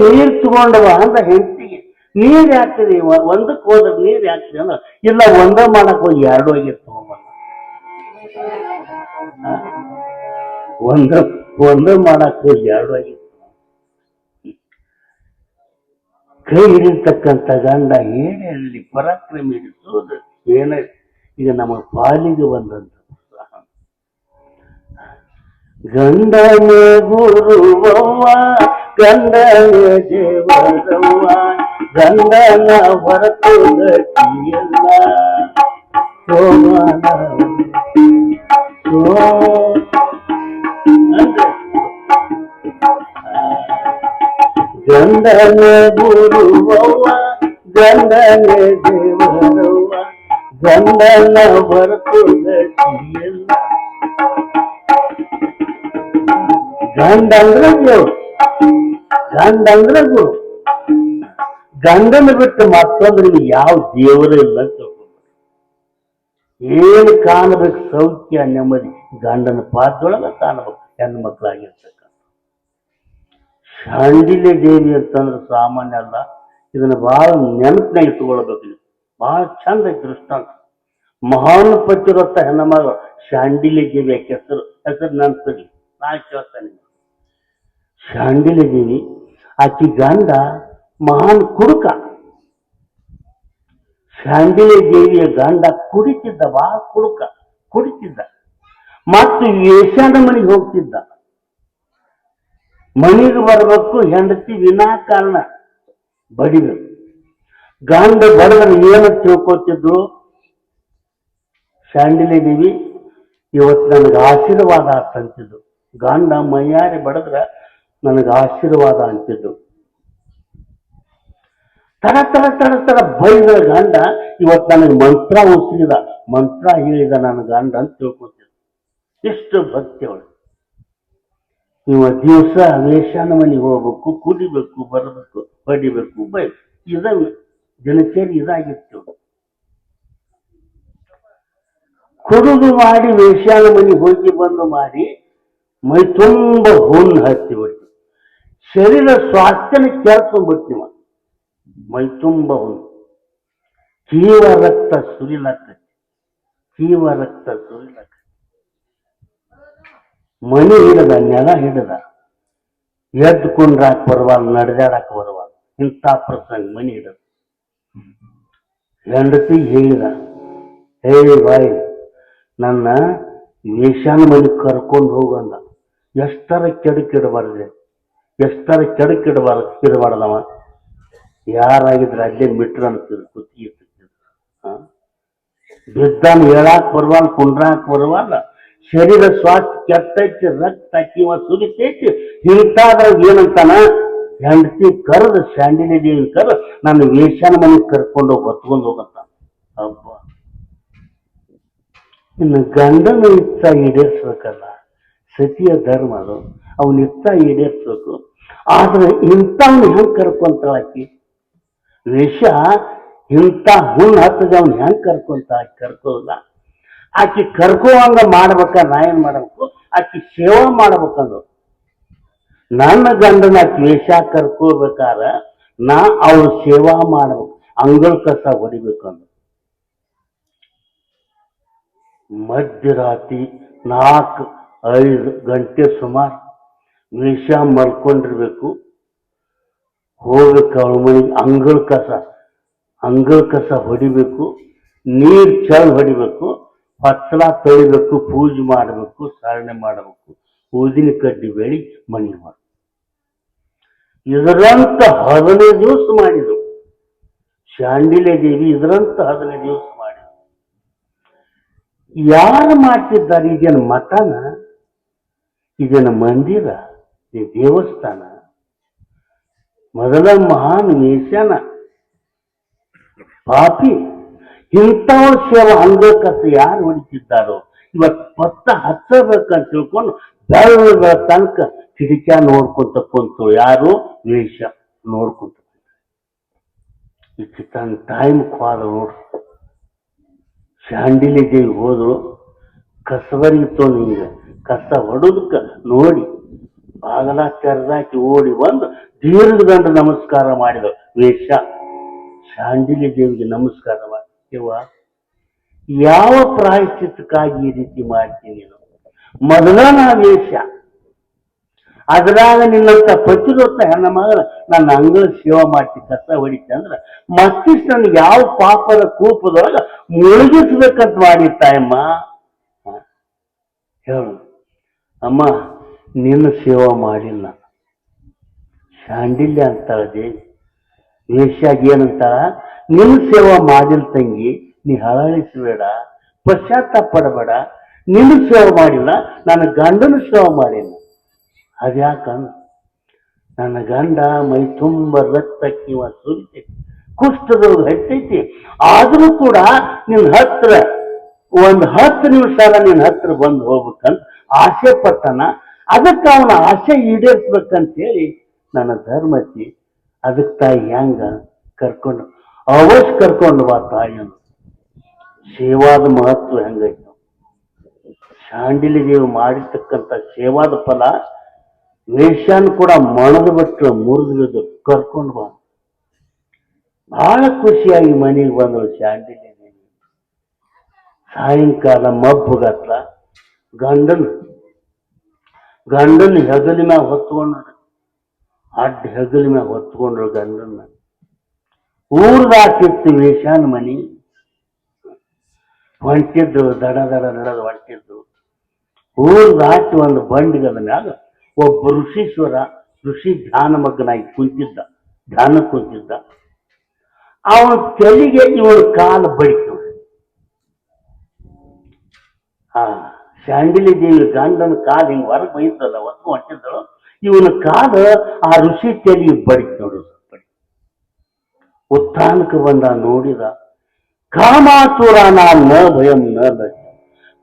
ನೀರ್ ತಗೊಂಡವ ಅಂದ ಹೆಂಡತಿಗೆ. ನೀರ್ ಯಾಕ್ತದೆ, ಒಂದಕ್ಕೆ ಹೋದ್ರೆ ನೀರ್ ಯಾಕ್ತದೆ ಅಂದ್ರ, ಇಲ್ಲ ಒಂದ ಮಾಡಕ್ ಹೋಗಿ 2 ಆಗಿರ್ ತಗೊಂಬಂದ. ಒಂದ ಮಾಡಕ್ ಹೋಗಿ 2 ಆಗಿರ್. ಕೈ ಹಿಡಿತಕ್ಕಂಥ ಗಂಡ ಏನೇಳಿ ಪರಾಕ್ರಮಿ ಹಿಡಿಸೋದು ಏನ ಈಗ ನಮ್ಮ ಪಾಲಿಗೆ ಬಂದಂತ. ಗಂಡನೇ ಗುರುವವ್ವ ಗಂಡನೇ ದೇವರವ್ವ ಗಂಡನ ಹೊರತು ಗತಿಯಲ್ಲ ಸೋಮನ ಗಂಡ ಗಂಡನ ಗುರುವವ್ವ ಗಂಡನೇ ದೇವರವ್ವ ಗಂಡನ ಹೊರತು ಗತಿಯಿಲ್ಲ. ಗಂಡ ಅಂದ್ರೆ ದೇವ್ರು, ಗಂಡ ಅಂದ್ರೆ ಗುರು. ಗಂಡನ ಬಿಟ್ಟು ಮತ್ತೊಂದು ನಿಮ್ಗೆ ಯಾವ ದೇವರು ಇಲ್ಲ ಅಂತ ತಿಳ್ಕೊಂಡು ಏನು ಕಾಣಬೇಕು ಸೌಖ್ಯ ನೆಮ್ಮದಿ ಗಂಡನ ಪಾದದೊಳಗ ಕಾಣಬೇಕು ಹೆಣ್ಣು ಮಕ್ಕಳಾಗಿರ್ತಕ್ಕ. ಶಾಂಡಿಲ್ಯ ದೇವಿ ಅಂತಂದ್ರೆ ಸಾಮಾನ್ಯ ಅಲ್ಲ. ಇದನ್ನ ಬಹಳ ನೆನಪಿನಾಗ ಇಟ್ಕೊಳ್ಬೇಕು. ನೀವು ಬಹಳ ಚಂದ ಐತಿ ದೃಷ್ಟಾಂತ. ಮಹಾನ್ ಪತಿವ್ರತ ಹೆಣ್ಣ ಮಗಳು ಶಾಂಡಿಲ್ಯ ದೇವಿ ಆಕೆ ಹೆಸರು ನೆನಪಿರ್ಲಿ. ನಾ ಕೇಳ್ತಾನೆ ಶಾಂಡಿಲ್ಯ ದೇವಿ ಆಕಿ ಗಂಡ ಮಹಾನ್ ಕುಡುಕ. ಶಾಂಡಿಲ್ಯ ದೇವಿಯ ಗಂಡ ಕುಡಿತಿದ್ದ, ಬಹಳ ಕುಡಿತಿದ್ದ. ಮತ್ತು ವೇಶ್ಯಾನ ಮನೆಗೆ ಹೋಗ್ತಿದ್ದ. ಮನೆಗೆ ಬರಬೇಕು, ಹೆಂಡತಿ ವಿನಾಕಾರಣ ಬಡಿಬೇಕು. ಗಂಡ ಬಡದ್ರೆ ಏನು ತಿಳ್ಕೊತಿದ್ರು, ಶಾಂಡಿಲ್ಯ ದೇವಿ ಇವತ್ತು ನನಗೆ ಆಶೀರ್ವಾದ ಅಂತಿದ್ದು. ಗಂಡ ಮೈಯಾರಿ ಬಡದ್ರ ನನಗೆ ಆಶೀರ್ವಾದ ಅಂತಿದ್ದು. ತರ ಬೈದ ಗಂಡ ಇವತ್ತು ನನಗೆ ಮಂತ್ರ ಉಸಿರಿದ, ಮಂತ್ರ ಹೇಳಿದ ನನ್ನ ಗಂಡ ಅಂತ ತಿಳ್ಕೊತಿದ್ದ. ಎಷ್ಟು ಭಕ್ತಿ ಅವಳು. ನೀವು ದಿವಸ ವೇಶ್ಯಾನ ಮನೆಗೆ ಹೋಗ್ಬೇಕು, ಕುಡಿಬೇಕು, ಬರಬೇಕು, ಬಡಿಬೇಕು, ಬೈಬೇಕು. ಇದ ದಿನಚರಿ ಇದಾಗಿತ್ತು. ಕುಡಿದು ಮಾಡಿ ವೇಶ್ಯಾನ ಮನೆಗೆ ಹೋಗಿ ಬಂದು ಮಾಡಿ ಮೈ ತುಂಬ ಹುಣ್ಣು ಹತ್ತಿ ಬಿಡ್ತೀವಿ. ಶರೀರ ಸ್ವಾಸ್ಥ್ಯನ ಕೆಲ್ಸ್ಕೊಂಡ್ಬಿಡ್ತೀವ. ಮೈ ತುಂಬ ಹುಣ್ಣು, ಕೀವ ರಕ್ತ ಸುರಿಲಕ್ಕ. ಮನೆ ಹಿಡದ, ನೆಲ ಹಿಡದ, ಎದ್ದು ಕುಂಡ್ರಾಕ ಬರುವಾಗ, ನಡೆದಾಡಕ ಬರುವಾಗ ಇಂಥ ಪ್ರಸಂಗ ಮನೆ ಹಿಡದ. ಹೆಂಡತಿ ಹೇಳಿದ, ಹೇ ಬಾಯಿ ನನ್ನ ವೇಶ್ಯಾನ ಮನೆಗೆ ಕರ್ಕೊಂಡು ಹೋಗಂದ. ಎಷ್ಟರ ಕೆಡಕಿಡಬಾರ್ದೆ, ಇರಬಾರ್ದವ. ಯಾರಾಗಿದ್ರೆ ಅಲ್ಲೇ ಮಿಟ್ರ ಅನ್ತಿದ್ರು, ಕುತ್ತಿಗೆ ಬಿದ್ದಾನ, ಹೇಳಾಕ್ ಬರುವಲ್ಲ, ಕುಂಡ್ರಾಕ್ ಬರುವಲ್ಲ. ಶರೀರ ಸ್ವಾಸ್ಥ್ಯ ಕೆಟ್ಟೈತಿ, ರಕ್ತ ಕಿವ ಸುರಿತೈತಿ. ಇಂಥಾದ್ರಾಗ ಏನಂತಾನ, ಹೆಂಡತಿ ಕರೆದು ಶಾಂಡಿಲ್ಯ ದೇವಿನ ಕರೆದು ನನ್ನ ವೇಶ್ಯಾನ ಮನೆಗೆ ಕರ್ಕೊಂಡು ಹೋಗಿ ಹೊತ್ಕೊಂಡು ಹೋಗಂತ. ಹಬ್ಬ ಇನ್ನು ಗಂಡನ ಇಚ್ಛ ಈಡೇರಿಸ್ಬೇಕಲ್ಲ, ಸತಿಯ ಧರ್ಮ ಅದು. ಅವನ ಇಚ್ಛ ಈಡೇರಿಸ್ಬೇಕು. ಆದ್ರೆ ಇಂಥವ್ನ ಹೆಂಗ್ ಕರ್ಕೊಂತಾಳಾಕಿ ವೇಷ, ಇಂಥ ಹುಣ್ಣು ಹತ್ತದ ಅವ್ನ ಹೆಂಗ್ ಕರ್ಕೋಲ್ಲ. ಆಕಿ ಕರ್ಕೋವಂಗ ಮಾಡ್ಬೇಕ. ನಾ ಏನ್ ಮಾಡ್ಬೇಕು, ಆಕಿ ಸೇವಾ ಮಾಡ್ಬೇಕಂದ್ರು. ನನ್ನ ಗಂಡನ ಆಕಿ ವೇಷ ಕರ್ಕೋಬೇಕಾರ ನಾ ಅವ್ರ ಸೇವಾ ಮಾಡ್ಬೇಕು, ಅಂಗಳ ಕಸ ಹೊಡಿಬೇಕಂದ್ರು. ಮಧ್ಯರಾತ್ರಿ 4-5 ಗಂಟೆ ಸುಮಾರು ವೇಷ ಮಲ್ಕೊಂಡಿರ್ಬೇಕು. ಹೋಗ್ಬೇಕು ಅವಳ ಮನೆಗೆ, ಅಂಗಳ ಕಸ ಹೊಡಿಬೇಕು, ನೀರ್ ಚಲ್ ಹೊಡಿಬೇಕು, ಪತ್ರ ತೊಳಿಬೇಕು, ಪೂಜೆ ಮಾಡಬೇಕು, ಸಾರಣೆ ಮಾಡಬೇಕು, ಊದಿನ ಕಡ್ಡಿ ಬೆಳಿ ಮನೆ ಮಾಡಿ. ಇದರಂತ 15 ದಿವಸ ಮಾಡಿದ್ರು ಶಾಂಡಿಲ್ಯ ದೇವಿ. ಇದರಂತ 15 ದಿವಸ ಮಾಡಿದ್ರು. ಯಾರು ಮಾಡ್ತಿದ್ದಾರೆ? ಇದೇನು ಮಠನ, ಇದೇನು ಮಂದಿರ, ಈ ದೇವಸ್ಥಾನ? ಮೊದಲ ಮಹಾನ್ ವೇಶ್ಯಾನ, ಪಾಪಿ. ಇಂಥವ್ರ ಸೇವೆ ಅಂಗಕತ್ತು ಯಾರು ಹೊಡಿತಿದ್ದಾರೋ ಇವತ್ತು ಪತ್ತ ಹಚ್ಚಬೇಕಂತ ತಿಳ್ಕೊಂಡು ಬೆಳಗಳ ತನಕ ಕಿಡಿಕ್ಯಾ ನೋಡ್ಕೊಂತ ಕುಂತು. ಯಾರು? ವೇಷ ನೋಡ್ಕೊಂತ. ಈಕೆ ತನ್ನ ಟೈಮ್ ಕ್ವಾದ ನೋಡ್ರಿ. ಶಾಂಡಿಲ್ಯ ದೇವಿ ಹೋದ್ರು, ಕಸಬರಿಗಿತ್ತು ನಿಂಗೆ, ಕಸ ಹೊಡೋದಕ್ಕ ನೋಡಿ ಬಾಗಲ ತೆರೆದಾಕಿ ಓಡಿ ಬಂದು ದೀರ್ಘದಂಡ ನಮಸ್ಕಾರ ಮಾಡಿದ ವೇಷ. ಶಾಂಡಿಲ್ಯ ದೇವಿಗೆ ನಮಸ್ಕಾರ ಮಾಡಿ, ಯಾವ ಪ್ರಾಯಶ್ಚಿತ್ತಕ್ಕಾಗಿ ಈ ರೀತಿ ಮಾಡ್ತೀನಿ ನೀನು? ಮೊದಲ ನಾ ವೇಷ, ಅದ್ರಾಗ ನಿನ್ನಂತ ಪತಿರೊತ್ತ ಹೆಣ್ಣ ಮಗಳ ನನ್ನ ಅಂಗಳ ಸೇವಾ ಮಾಡ್ತಿ, ಕಸ ಹೊಡಿತಿ ಅಂದ್ರ ಮತ್ತಿಷ್ಟು ನನಗೆ ಯಾವ ಪಾಪದ ಕೂಪದೊಳಗ ಮುಳುಗಿಸ್ಬೇಕಂತ ಮಾಡಿರ್ತಾಯಮ್ಮ. ಹೇಳು ಅಮ್ಮ, ನಿನ್ನ ಸೇವಾ ಮಾಡಿಲ್ಲ. ಶಾಂಡಿಲ್ಯ ಅಂತಾಳ ದೇವಿ. ವೇಶ್ಯಾಗಿ ಏನಂತಾಳ? ನಿನ್ನ ಸೇವಾ ಮಾಡಿಲ್ಲ ತಂಗಿ, ನೀ ಹಳಳಿಸಬೇಡ, ಪಶ್ಚಾತ್ತಾಪ ಪಡಬೇಡ. ನಿನ್ನ ಸೇವೆ ಮಾಡಿಲ್ಲ, ನನ್ನ ಗಂಡನ ಸೇವೆ ಮಾಡಿಲ್ಲ. ಅದ್ಯಾಕಂದ ನನ್ನ ಗಂಡ ಮೈ ತುಂಬ ರಕ್ತ ಕಿವ ಸುರಿತೈತಿ, ಕುಷ್ಠರೋಗ ಹತ್ತೈತಿ, ಆದ್ರೂ ಕೂಡ ನಿನ್ನ ಹತ್ರ 10 ನಿಮಿಷ ನಿನ್ನ ಹತ್ರ ಬಂದು ಹೋಗ್ಬೇಕಂತ ಆಸೆ ಪಟ್ಟನ. ಅದಕ್ಕೆ ಅವನ ಆಸೆ ಈಡೇರಿಸ್ಬೇಕಂತೇಳಿ ನನ್ನ ಧರ್ಮತಿ ಅದಕ್ಕೆ ತಾಯಿ ಹೆಂಗ ಕರ್ಕೊಂಡು ಅವಶ್ಯ ಕರ್ಕೊಂಡು ಬಾ ತಾಯಿಯನ್ನು. ಸೇವಾದ ಮಹತ್ವ ಹೆಂಗೈತೆ, ಶಾಂಡಿಲಿ ದೇವಿ ಮಾಡಿರ್ತಕ್ಕಂಥ ಸೇವಾದ ಫಲ ವೇಷನ್ ಕೂಡ ಮಣದು ಬಿಟ್ಟು ಮುರಿದು ಕರ್ಕೊಂಡು ಬಾ. ಬಹಳ ಖುಷಿಯಾಗಿ ಮನೆಗೆ ಬಂದಳು ಶಾಂಡಿಲಿ ದೇವಿ. ಸಾಯಂಕಾಲ ಮಬ್ಬುಗತ್ಲ ಗಂಡನ ಹೆಗಲ ಮ್ಯಾಗ ಹೊತ್ಕೊಂಡ್ರು, ಅಡ್ಡ ಹೆಗಲ ಮ್ಯಾಗ ಹೊತ್ಕೊಂಡ್ರು ಗಂಡನ್ನ. ಊರ್ದಾಕಿತ್ತು ವೇಷಾನ್ ಮನಿ. ಹೊಂಟಿದ್ರು, ದಡ ನಡೆದು ಹೊಂಟಿದ್ರು. ಊರ್ದಾಕಿ ಒಂದು ಬಂಡಿಗದ ಮ್ಯಾಗ ಒಬ್ಬ ಋಷಿ ಧ್ಯಾನ ಮಗ್ನಾಗಿ ಧ್ಯಾನ ಕುಂತಿದ್ದ. ಅವನ ತಲೆಗೆ ಇವನ ಕಾಲು ಬಡಿತು. ಶಾಂಡಿಲಿ ದೇವಿ ಗಂಡನ ಕಾಲು ಹಿಂಗೆ ಹೊರಗೆ ಬೈತಲ್ಲ, ಹೊತ್ತು ಹೊಂಟಿದ್ದಳು. ಇವನ ಕಾಲು ಆ ಋಷಿ ತಲೆಗೆ ಬಡಿತು ನೋಡು. ಉತ್ಥಾನಕ್ಕೆ ಬಂದ, ನೋಡಿದ. ಕಾಮಾತುರನ ನ ಭಯಂ ನ ಲಜ್ಜ.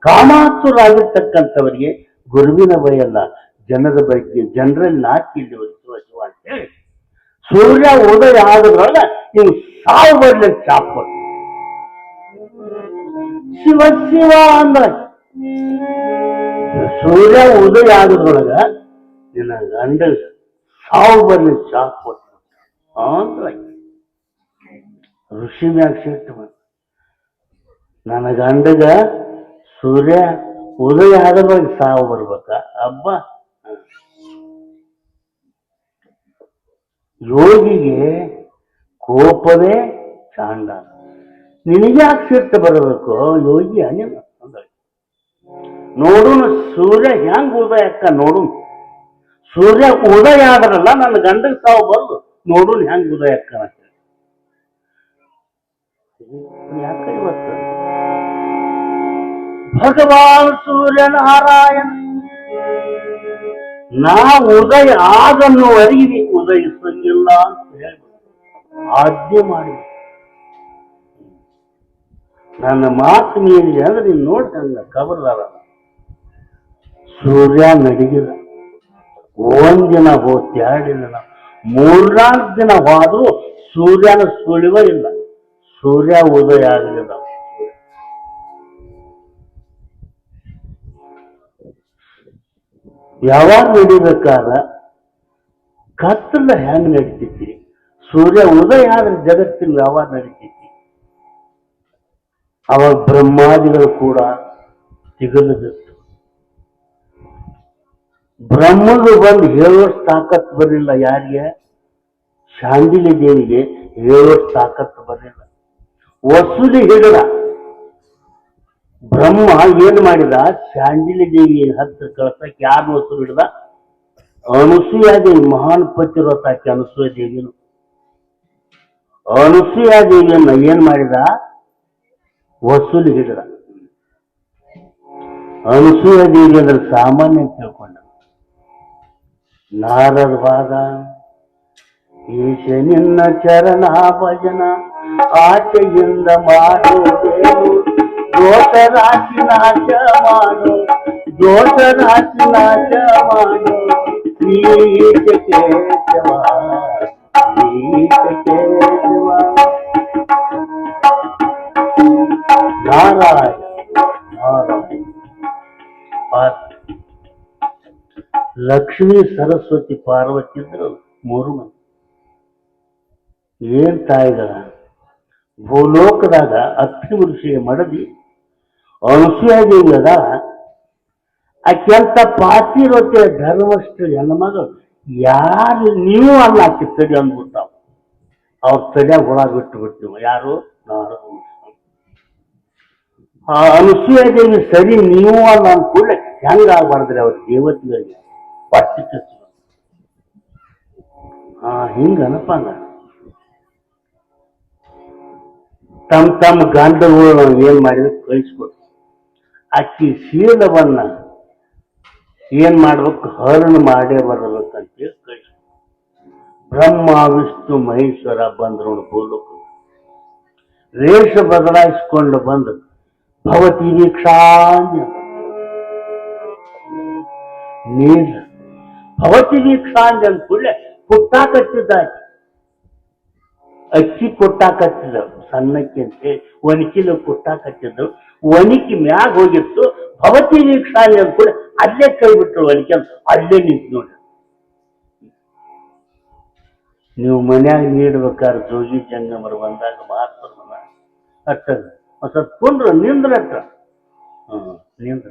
ಕಾಮಾತುರಾಗಿರ್ತಕ್ಕಂಥವರಿಗೆ ಗುರುವಿನ ಭಯ ಅಲ್ಲ, ಜನರ ಬಗ್ಗೆ, ಜನರಲ್ಲಿ ನಾಚಿಲ್ಲಿ ಶಿವ ಅಂತೇಳಿ ಸೂರ್ಯ ಉದಯ ಆದ್ರೊಳಗ ನೀವು ಸಾವು ಬರ್ಲಿ ಚಾಪ ಶಿವ ಶಿವ ಅಂದ್ರ ಸೂರ್ಯ ಉದಯ ಆದ್ರೊಳಗ ನಿನ್ನ ಗಂಡ ಸಾವು ಬರ್ಲಿ ಚಾಪ ಅಂದ್ರ ಋಷಿ ಮ್ಯಾಗ ಸಿಟ್ಟು ಬಂತು. ನನ್ನ ಗಂಡಗ ಸೂರ್ಯ ಉದಯ ಆದ್ರೊಳಗೆ ಸಾವು ಬರ್ಬೇಕ ಹಬ್ಬ. ಯೋಗಿಗೆ ಕೋಪವೇ ಚಾಂಡ. ನಿನಗ್ಯಾಕೆ ಸಿಟ್ಟು ಬರಬೇಕು ಯೋಗಿ ಅನಿಲ ನೋಡುನು ಸೂರ್ಯ ಹೆಂಗ್ ಉದಯ ಅಕ್ಕ ನೋಡು. ಸೂರ್ಯ ಉದಯ ಆದ್ರಲ್ಲ ನನ್ನ ಗಂಡಗೆ ಸಾವು ಬರೋದು ನೋಡುನು ಹೆಂಗ್ ಉದಯ ಅಕ್ಕ ಯಾಕೆ ಇವತ್ತು ಭಗವಾನ್ ಸೂರ್ಯನಾರಾಯಣ ನಾ ಉದಯ ಆಗನ್ನುವರೆಗೆ ಉದಯಿಸಲಿಲ್ಲ ಅಂತ ಹೇಳ್ಬಿಟ್ಟು ಆಜ್ಞೆ ಮಾಡಿ ನನ್ನ ಮಾತು ಮೀರಿದೆ ಅಂದ್ರೆ ನೀನು ನೋಡ್ತಂಗ ಕಬರ್ದಾರ. ಸೂರ್ಯ ನಡಿಗಿದ. ಒಂದಿನ ಹೋತ್, 2 ದಿನ, 3-4 ದಿನ ಹೋದ್ರೂ ಸೂರ್ಯನ ಸುಳಿವ ಇಲ್ಲ. ಸೂರ್ಯ ಉದಯ ಆಗಲಿಲ್ಲ. ಯಾವಾಗ ನಡಿಬೇಕಾದ ಕತ್ತಲ ಹೆಂಗ್ ನಡಿತೈತಿ, ಸೂರ್ಯ ಉದಯ ಆದ್ರೆ ಜಗತ್ತಿನ ಯಾವಾಗ ನಡಿತೈತಿ. ಅವಾಗ ಬ್ರಹ್ಮಾದಿಗಳು ಕೂಡ ತಿಗಲದಿತ್ತು. ಬ್ರಹ್ಮದು ಬಂದು ಹೇಳುವಷ್ಟು ತಾಕತ್ತು ಬರಲಿಲ್ಲ. ಯಾರಿಗೆ? ಶಾಂಡಿಲಿ ದೇವಿಗೆ ಹೇಳುವಷ್ಟು ತಾಕತ್ತು ಬರಲಿಲ್ಲ. ವಸುಲಿ ಹಿಡಿದ. ಬ್ರಹ್ಮ ಏನ್ ಮಾಡಿದ, ಶಾಂಡಿಲಿ ದೇವಿ ಹತ್ರ ಕಳ್ಸಕ್ಕೆ ಯಾರು ವಸೂಲಿ ಹಿಡಿದ? ಅನುಸೂಯಾದೇವಿ, ಮಹಾನ್ ಪತಿವ್ರತ ಆಕೆ ಅನುಸೂಯ ದೇವಿನು. ಅನುಸೂಯಾದೇವಿಯನ್ನ ಏನ್ ಮಾಡಿದ, ವಸೂಲಿ ಹಿಡಿದ. ಅನುಸೂಯಾದೇವಿ ಅಂದ್ರೆ ಸಾಮಾನ್ಯ ತಿಳ್ಕೊಂಡ. ನಾರದ ಭಾಗ ಈಶ ನಿನ್ನ ಚರಣ ಭಜನ ಆಚೆಯಿಂದ ಮಾಡುವುದೇನು, ದೋಷ ರಾಶಿ ನಾಶ ಮಾಡು, ದೋಷ ರಾಶಿ ನಾಶ ಮಾಡು, ನೀಚ ಕೇಶವ ನೀಚ ಕೇಶವ. ನಾರಾಯಣ ನಾರಾಯಣ. ಲಕ್ಷ್ಮೀ ಸರಸ್ವತಿ ಪಾರ್ವತಿ ಇದ್ರು 3 ಮಂದಿ. ಏನ್ ತಾಯಿಗಳ ಭೂಲೋಕದಾಗ ಅಕ್ಷಿ ಋಷಿಯ ಮಡದಿ ಅನುಸೂಯಾದೇವಿ ಅದ. ಆಕೆಂತ ಪಾತಿರೋತೆ ಧರ್ಮಷ್ಟು ಹೆಣ್ಮಗಳು ಯಾರು ನೀವು ಅಲ್ಲ ಆಕೆ ತಡಿ ಅಂದ್ಬಿಟ್ಟಾವ. ಅವ್ರ ತಡಿಯಾಗ ಹುಳ ಬಿಟ್ಟು ಯಾರು? ನಾರದ. ಆ ಅನುಸೂಯಾದೇವಿ ಸರಿ ನೀವು ಅಲ್ಲ ಅಂದ ಕೂಡಲೇ ಹೆಂಗಾಗ್ಬಾರ್ದ್ರಿ ಅವ್ರ ದೇವತೆಗಳಿಗೆ ಪಟ್ಟಿ ಕಚ್ಚ. ಹಿಂಗನಪ್ಪ ಅಂದ. ತಮ್ಮ ಗಂಡಗಳು ಏನ್ ಮಾಡಿದ್ರೆ ಕಳಿಸ್ಕೊಟ್ಟು ಅಕ್ಕಿ ಶೀಲವನ್ನ ಏನ್ ಮಾಡ್ಬೇಕು, ಹರಣ ಮಾಡೇ ಬರಬೇಕಂತೇಳಿ ಕಳಿಸ್ಕೊಟ್ಟು. ಬ್ರಹ್ಮ ವಿಷ್ಣು ಮಹೇಶ್ವರ ಬಂದ್ರು ಗೋಲೋಕ ವೇಷ ಬದಲಾಯಿಸಿಕೊಂಡು ಬಂದು ಭವತಿ ವೀಕ್ಷಾನ್ಯ ನೀಲ ಭವತಿ ವೀಕ್ಷಾನ್ಯ ಅಂದ ಕೂಡಲೇ ಕೊಟ್ಟಾಕತ್ತಿದ್ದಾಕೆ ಅಕ್ಕಿ ಕೊಟ್ಟಾಕತ್ತಿದ್ದವು ಸಣ್ಣಕ್ಕೆ ಅಂತೇಳಿ ಒಣಕಿಲು ಕೊಟ್ಟಾಕತ್ತಿದ್ದವು ಒಣಕಿ ಮ್ಯಾಗ ಹೋಗಿತ್ತು ಭವತಿ ವೀಕ್ಷಾನ್ಯ ಅಂದ ಕೂಡ ಅಲ್ಲೇ ಕೈ ಬಿಟ್ಟರು ಒಣಕೆ ಅಂತ ಅಲ್ಲೇ ನಿಂತು ನೋಡಿ ನೀವು ಮನ್ಯಾಗ ನೀಡ್ಬೇಕಾದ್ರೆ ಜೋಗಿ ಜಂಗಮರು ಬಂದಾಗ ಮಾತ್ರ ಅಟ್ಟ ಒಂದ್ ಸ್ವಲ್ಪ ಕುಂಡ್ರು ನಿಂದ್ರಟ್ಟ ನಿಂದ್ರ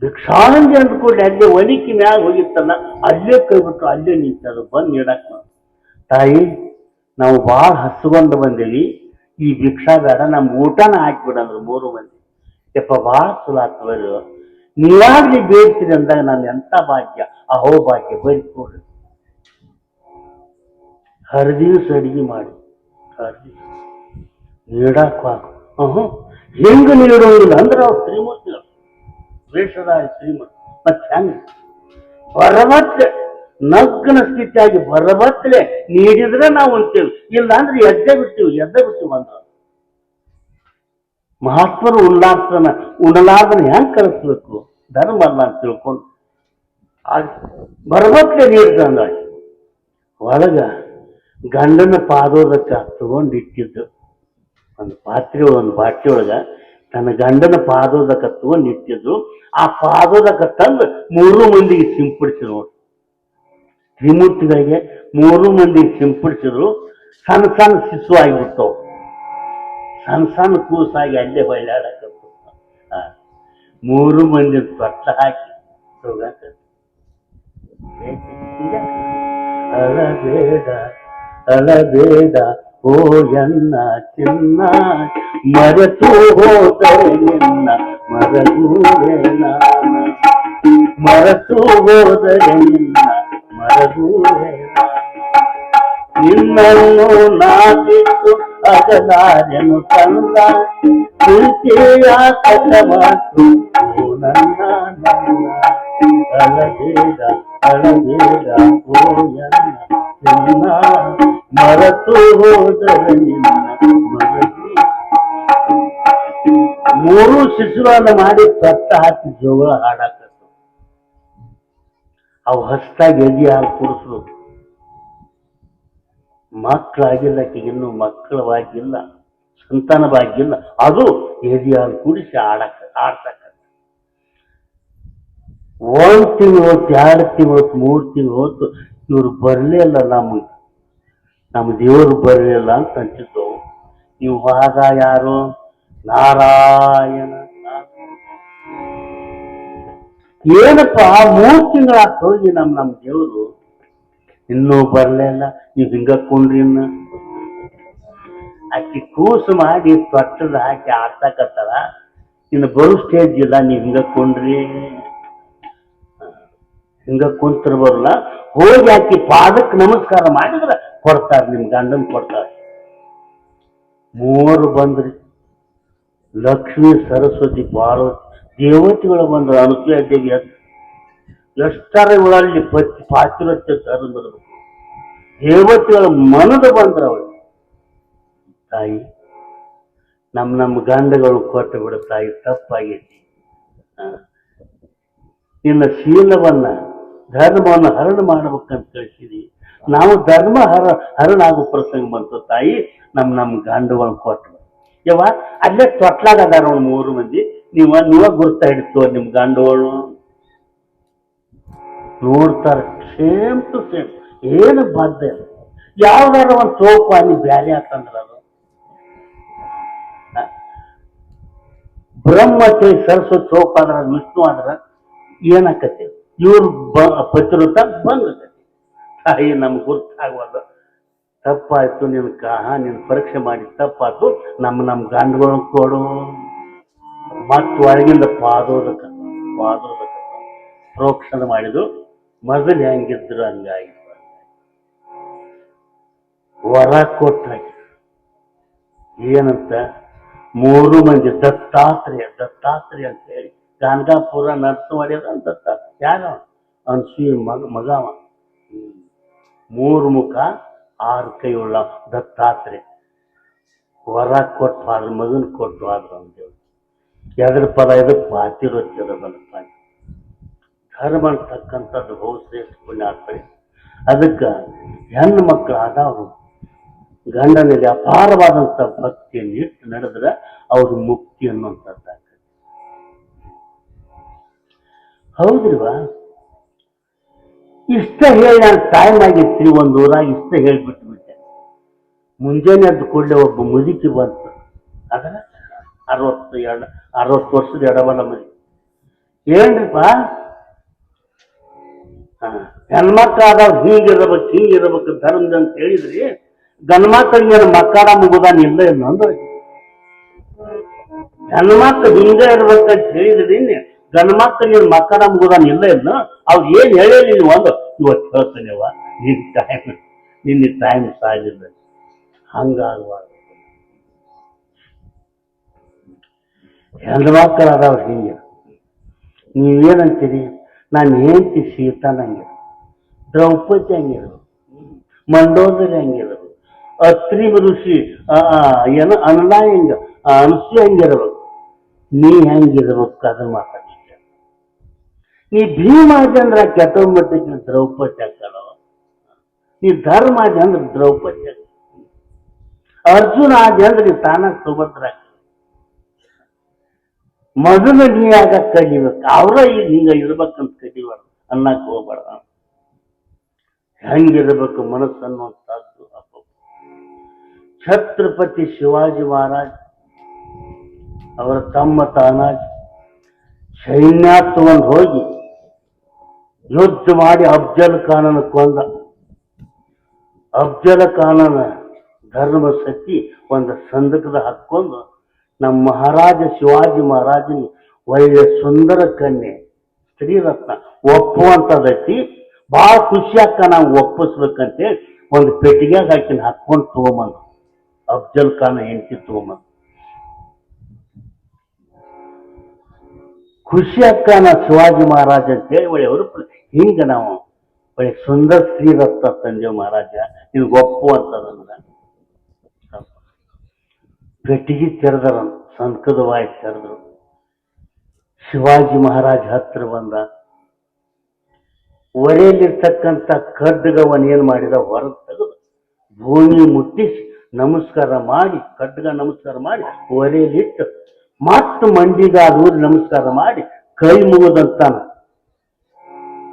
ಭಿಕ್ಷಾನಂದಿ ಅಂದ್ಕೊಂಡು ಅಲ್ಲೇ ಒಣಕಿ ಮ್ಯಾಗ ಹೋಗಿತ್ತಲ್ಲ ಅಲ್ಲೇ ಕೈ ಬಿಟ್ರು ಅಲ್ಲೇ ನಿಂತದು ಬಂದು ನೀಡಕ್ ತಾಯಿ ನಾವು ಭಾಳ ಹಸ್ಕೊಂಡು ಬಂದೇವಿ ಈ ಭಿಕ್ಷಾ ಬೇಡ ನಮ್ಮ ಊಟನ ಹಾಕ್ಬಿಡಂದ್ರು 3 ಮಂದಿ ಯಪ್ಪ ಭಾಳ ಚಲೋ ಆಗ್ತವರು ನೀವಾಗ್ಲಿ ಬೇಡ್ತೀರಿ ಅಂದಾಗ ನಾನು ಎಂಥ ಭಾಗ್ಯ ಅಹೋ ಭಾಗ್ಯ ಬರೀ ಕೊಡ್ರಿ ಹರಿದಿವ್ಸ ಅಡಿಗೆ ಮಾಡಿ ನೀಡಾಕ ಹೆಂಗ ನೀಡೋಂಗಿಲ್ಲ ಅಂದ್ರೆ ಅವ್ರು ಶ್ರೀಮೂರ್ತಿಗಳು ವೇಷಧಾರಿ ಶ್ರೀಮಂತ ಮತ್ತೆ ಹೆಂಗ ಬರಬತ್ಲೆ ನಗ್ನ ಸ್ಥಿತಿಯಾಗಿ ಬರಬತ್ಲೆ ನೀಡಿದ್ರೆ ನಾವು ಉಣ್ತೇವೆ ಇಲ್ಲ ಅಂದ್ರೆ ಎದ್ದೆ ಬಿಡ್ತೀವಿ ಬಂದ ಮಹಾತ್ಮರು ಉಣ್ಣಲಾರ್ದನ ಹೆಂಗ್ ಕಳಿಸ್ಬೇಕು ಧರ್ಮ ಅಲ್ಲ ಅಂತ ತಿಳ್ಕೊಂಡು ಬರಬತ್ಲೆ ನೀಡ್ದಂಗ ಒಳಗ ಗಂಡನ ಪಾದೋದಕ್ಕೆ ತಗೊಂಡಿಟ್ಟಿದ್ದು ಒಂದು ಬಾಟ್ಲಿ ಒಳಗ ತನ್ನ ಗಂಡನ ಪಾದೋದಕ್ಕೆ ತಗೊಂಡಿಟ್ಟಿದ್ದು ಆ ಪಾದೋದಕ್ಕೆ ತಂದು 3 ಮಂದಿಗೆ ಸಿಂಪಡಿಸಿ ನೋಡಿ ತ್ರಿಮೂರ್ತಿಗಳಿಗೆ 3 ಮಂದಿಗೆ ಸಿಂಪಡಿಸಿದ್ರು ಸಣ್ಣ ಸಣ್ಣ ಶಿಶು ಆಗಿಬಿಟ್ಟವು ಸಣ್ಣ ಕೂಸಾಗಿ ಅಲ್ಲೇ ಬಯಲಾಡಕತ್ತು 3 ಮಂದಿ ತೊಟ್ಟ ಹಾಕಿ ಹೋಗಾಕ ಅಳಬೇಡ ಓ ಎನ್ನ ಚಿನ್ನ ಮರೆತು ಹೋದರೆ ನಿನ್ನ ಮರಗೂರೆ ಮರೆತು ಹೋದರೆ ನಿನ್ನ ಮರಗೂರೆ ನಿನ್ನನ್ನು ನಾಗಿತ್ತು ಅಗಲಾರೆನು ತಂದ ಪ್ರೀತಿಯ ಕಥ ಮಾತು ನನ್ನ ಅಳಬೇಡ ಓ ಎನ್ನ ಚಿನ್ನ ಮರೆತು ಹೋದರೆ ನಿನ್ನ ಮರಗು 3 ಶಿಶುಗಳನ್ನು ಮಾಡಿ ತೊಟ್ಟ ಹಾಕಿ ಜೋಗಳ ಹಾಡಾಕತ್ತು ಅವು ಹೊಸದಾಗಿ ಎದಿ ಹಾಲು ಕುಡಿಸ್ರು ಮಕ್ಕಳಾಗಿಲ್ಲ ಇನ್ನೂ ಮಕ್ಕಳ ಭಾಗ್ಯಿಲ್ಲ ಸಂತಾನ ಭಾಗ್ಯಿಲ್ಲ ಅದು ಎದಿ ಹಾಲು ಕುಡಿಸಿ ಆಡ್ತಕ್ಕ 1 ತಿಂಗಳು ಹೊತ್ತು 2 ತಿಂಗಳು ಹೊತ್ತು 3 ತಿಂಗಳು ಹೊತ್ತು ಇವ್ರು ಬರಲೇ ಇಲ್ಲ ನಮ್ಮ ದೇವರು ಬರಲಿಲ್ಲ ಅಂತ ಅನ್ಸಿದ್ದವು ಇವಾಗ ಯಾರು ನಾರಾಯಣ ಏನಪ್ಪ 3 ತಿಂಗಳಾಗ್ತ ಹೋಗಿ ನಮ್ಮ ದೇವರು ಇನ್ನೂ ಬರಲೇ ಇಲ್ಲ ನೀವು ಹಿಂಗಕ್ಕೊಂಡ್ರಿ ಆಕಿ ಕೂಸು ಮಾಡಿ ತೊಟ್ಟದ ಹಾಕಿ ಆಡ್ತಕ್ಕತ್ತಾರ ಇನ್ನು ಬರೋ ಸ್ಟೇಜ್ ಇಲ್ಲ ನೀವು ಹಿಂಗಕ್ಕೊಂಡ್ರಿ ಹಿಂಗ ಕುಂತ್ರ ಬರಲ್ಲ ಹೋಗಿ ಆಕಿ ಪಾದಕ್ಕೆ ನಮಸ್ಕಾರ ಮಾಡಿದ್ರೆ ಕೊಡ್ತಾರೆ ನಿಮ್ ಗಂಡನ್ ಕೊಡ್ತಾರೆ 3 ಬಂದ್ರಿ ಲಕ್ಷ್ಮೀ ಸರಸ್ವತಿ ಪಾರ್ವತಿ ದೇವತೆಗಳು ಬಂದ್ರು ಅನುಸೂಯ ದೇವಿ ಎಷ್ಟರ ಇವಳಲ್ಲಿ ಪಾತಿರತ್ಯ ಧರ್ಮ ಬರಬೇಕು ದೇವತೆಗಳ ಮನದ ಬಂದ್ರ ಅವಳು ತಾಯಿ ನಮ್ಮ ಗಂಡಗಳು ಕೊಟ್ಟು ಬಿಡ ತಾಯಿ ತಪ್ಪಾಗೈತಿ ನಿನ್ನ ಶೀಲವನ್ನ ಧರ್ಮವನ್ನು ಹರಣ ಮಾಡ್ಬೇಕಂತ ಕಳಿಸಿದಿ ನಾವು ಧರ್ಮ ಹರಣ ಆಗೋ ಪ್ರಸಂಗ ಬಂತು ತಾಯಿ ನಮ್ಮ ಗಂಡುಗಳನ್ನ ಕೊಟ್ಟು ಯವ್ವ ಅಲ್ಲೇ ತೊಟ್ಲಾಗ ಅದಾರ 3 ಮಂದಿ ನೀವ ಗುರ್ತಾ ಹಿಡಿತು ನಿಮ್ ಗಂಡುಗಳು ನೋಡ್ತಾರ ಸೇಮ್ ಟು ಸೇಮ್ ಏನು ಬಾಧ್ಯ ಯಾವ್ದಾರ ಒಂದು ಸೋಪು ಅಲ್ಲಿ ಬ್ಯಾರೆ ಆತಂದ್ರ ಅದು ಬ್ರಹ್ಮತೆ ಸರಸ್ವತಿ ಸೋಪ್ ಆದ್ರ ವಿಷ್ಣು ಆದ್ರ ಏನಾಕತಿ ಇವ್ರು ಪತಿರುತ ಬಂದ್ರತಿ ತಾಯಿ ನಮ್ಗೆ ಗುರ್ತಾಗುವಾಗ ತಪ್ಪಾಯ್ತು ನಿನ್ ಪರೀಕ್ಷೆ ಮಾಡಿ ತಪ್ಪಾಯ್ತು ನಮ್ಮ ಗಂಡುಗಳನ್ನ ಕೊಡು ಮತ್ತು ಒಳಗಿಂದ ಪಾದೋದಕ ಪ್ರೋಕ್ಷಣ ಮಾಡಿದ್ರು ಮೊದಲು ಹೆಂಗಿದ್ರು ಹಂಗಾಗಿ ವರ ಕೊಟ್ಟಾಗಿ ಏನಂತ 3 ಮಂದಿ ದತ್ತಾತ್ರೇಯ ಅಂತ ಹೇಳಿ ಗಾನಗಾಪುರ ನರ್ಸವಾಡಿ ದತ್ತ ಯಾರ ಅನ್ಸೂಯ ಮಗವ ಮೂರು ಮುಖ 6 ಕೈ ಉಳ್ಳ ದತ್ತಾತ್ರೇಯ ವರ ಕೊಟ್ಟು ಆದ್ರ ಮಗನ್ ಕೊಟ್ಟು ಆದ್ರ ಅಂತೇಳಿ ಎದ್ರ ಪದ ಇದು ಪಾತಿರೋತ್ಯದ ಬಲಪ್ಪ. ಧರ್ಮ ಅಂತಕ್ಕಂಥದ್ದು ಬಹುಶ್ರೇಷ್ಠ ಪುಣ್ಯಾತ್ಮರಿ. ಅದಕ್ಕೆ ಹೆಣ್ಣು ಮಕ್ಕಳು ಆದವರು ಗಂಡನಿಗೆ ಅಪಾರವಾದಂಥ ಭಕ್ತಿಯನ್ನು ಇಟ್ಟು ನಡೆದ್ರೆ ಅವ್ರ ಮುಕ್ತಿ ಅನ್ನುವಂಥದ್ದಾಗ್ತದೆ. ಹೌದ್ರಿವಾ? ಇಷ್ಟ ಹೇಳಿ ನಾನು ಟೈಮ್ ಆಗಿರ್ತೀನಿ ಒಂದು ಊರಾಗ ಇಷ್ಟ ಹೇಳಿಬಿಟ್ಟು ಬಿಟ್ಟೆ. ಮುಂಜಾನೆ ಎದ್ದು ಕೂಡಲೇ ಒಬ್ಬ ಮುದುಕಿ ಬಂತು. ಅದರ 60 ವರ್ಷದ ಎಡಬಲ ಮದಿ. ಏನ್ರಿಪ್ಪ, ಹೆಣ್ಮಕ್ಳಾದವ್ರು ಹಿಂಗಿರ್ಬೇಕು ಧರ್ಮದ ಅಂತ ಹೇಳಿದ್ರಿ, ಗಂಡ್ಮಕ್ಳಿಗೆ ಮಕ್ಕಳ ಮುಗುದಾನ ಇಲ್ಲ ಏನು ಅಂದ್ರೆ, ಹೆಣ್ಮಕ್ಳು ಹಿಂಗ ಇರ್ಬೇಕಂತ ಹೇಳಿದ್ರಿ, ಗಂಡ್ಮಕ್ಳಿಗೆ ಮಕ್ಕಳ ಮುಗುದಾನ ಇಲ್ಲ ಏನು, ಅವ್ರು ಏನ್ ಹೇಳಿ ನೀವು ಒಂದು ಇವತ್ತು ಹೇಳ್ತಾನೆವ ನಿನ್ನ ಟೈಮ್ ಸಾಗಿಲ್ಲ. ಹಂಗಾಗಬಾರ್ದು. ಹೆಣ್ಮಕ್ಳು ಅದಾವ್ರು ಹಿಂಗೆ. ನೀವೇನಂತೀರಿ? ನಾನು ಹೇಳ್ತಿ ಸೀತಾ ಹಂಗಿರು, ದ್ರೌಪದಿ ಹಂಗಿರು, ಮಂಡೋದರಿ ಹಂಗಿರು, ಅತ್ರಿ ಋಷಿ ಏನು ಅನಲ ಹೆಂಗ ಅನಸು ಹೆಂಗಿರ್ಬೇಕು. ನೀ ಹೆಂಗಿರ್ಬೇಕು ಅದನ್ನ ಮಾತಾಡ್ಲಿಕ್ಕೆ. ನೀ ಭೀಮಾಜಿ ಅಂದ್ರೆ ಕೆಟ್ಟ ಮಟ್ಟಿಗೆ ದ್ರೌಪದಿ ಹಾಕಲ್ಲವ. ನೀ ಧರ್ಮ ಆದಿ ಅಂದ್ರೆ ದ್ರೌಪದಿ ಹಾಕ. ಅರ್ಜುನ ಆದಿ ಅಂದ್ರೆ ನೀ ತಾನ ಸುಭದ್ರ. ಮೊದಲು ನೀ ಆಗ ಕಲಿಬೇಕು. ಅವ್ರ ಈಗ ಹಿಂಗ ಇರ್ಬೇಕಂತ ಕಲಿಬಾರ್ದು, ಅನ್ನಕ್ಕೆ ಹೋಗ್ಬಾರ್ದ. ಹೆಂಗಿರ್ಬೇಕು ಮನಸ್ಸನ್ನುವಂಥದ್ದು ಅಪ್ಪ. ಛತ್ರಪತಿ ಶಿವಾಜಿ ಮಹಾರಾಜ್ ಅವರ ತಮ್ಮ ತಾನಾಜಿ ಸೈನ್ಯ ತಗೊಂಡು ಹೋಗಿ ಯುದ್ಧ ಮಾಡಿ ಅಫ್ಜಲ್ ಖಾನನ ಕೊಂದ. ಅಫ್ಜಲ್ ಖಾನನ ಧರ್ಮ ಸತಿ ಒಂದು ಸಂದಕದ ಹಾಕೊಂಡು ನಮ್ಮ ಮಹಾರಾಜ ಶಿವಾಜಿ ಮಹಾರಾಜನಿಗೆ ಒಳ್ಳೆಯ ಸುಂದರ ಕನ್ಯೆ ಸ್ತ್ರೀರತ್ನ ಒಪ್ಪುವಂಥದೈತಿ. ಭಾಳ ಖುಷಿ ಅಕ್ಕ ನಾವು ಒಪ್ಪಿಸ್ಬೇಕಂತೇಳಿ ಒಂದು ಪೆಟ್ಟಿಗೆಗೆ ಹಾಕಿನ ಹಾಕೊಂಡು ತಗೊಂಬಂದು ಅಫ್ಜಲ್ ಖಾನ ಹೆಂಡತಿ ತಗೊಂಬಂದು. ಖುಷಿ ಅಕ್ಕನ ಶಿವಾಜಿ ಮಹಾರಾಜ ಅಂತೇಳಿ ಒಳ್ಳೆ ಅವರು ಹಿಂಗ ನಾವು ಒಳ್ಳೆ ಸುಂದರ ಸ್ತ್ರೀರತ್ನ ತಂದೆವು ಮಹಾರಾಜ, ನಿನ್ಗೆ ಒಪ್ಪುವಂಥದಂದ್ರ ಪೆಟ್ಟಿಗೆ ತೆರೆದರ ಸಂಕದವಾಯಿ ತೆರೆದ್ರು. ಶಿವಾಜಿ ಮಹಾರಾಜ್ ಹತ್ರ ಬಂದ. ಒರೆಯಲ್ಲಿರ್ತಕ್ಕಂಥ ಖಡ್ಗವನ್ನ ಏನ್ ಮಾಡಿದ ಹೊರಗೆ ತೆಗೆದು ಭೂಮಿ ಮುಟ್ಟಿಸಿ ನಮಸ್ಕಾರ ಮಾಡಿ, ಖಡ್ಗ ನಮಸ್ಕಾರ ಮಾಡಿ ಒರೆಯಲ್ಲಿಟ್ಟು ಮತ್ತು ಮಂಡಿಗಾದೂರಿ ನಮಸ್ಕಾರ ಮಾಡಿ ಕೈ ಮುಗಿದಂತಾನ.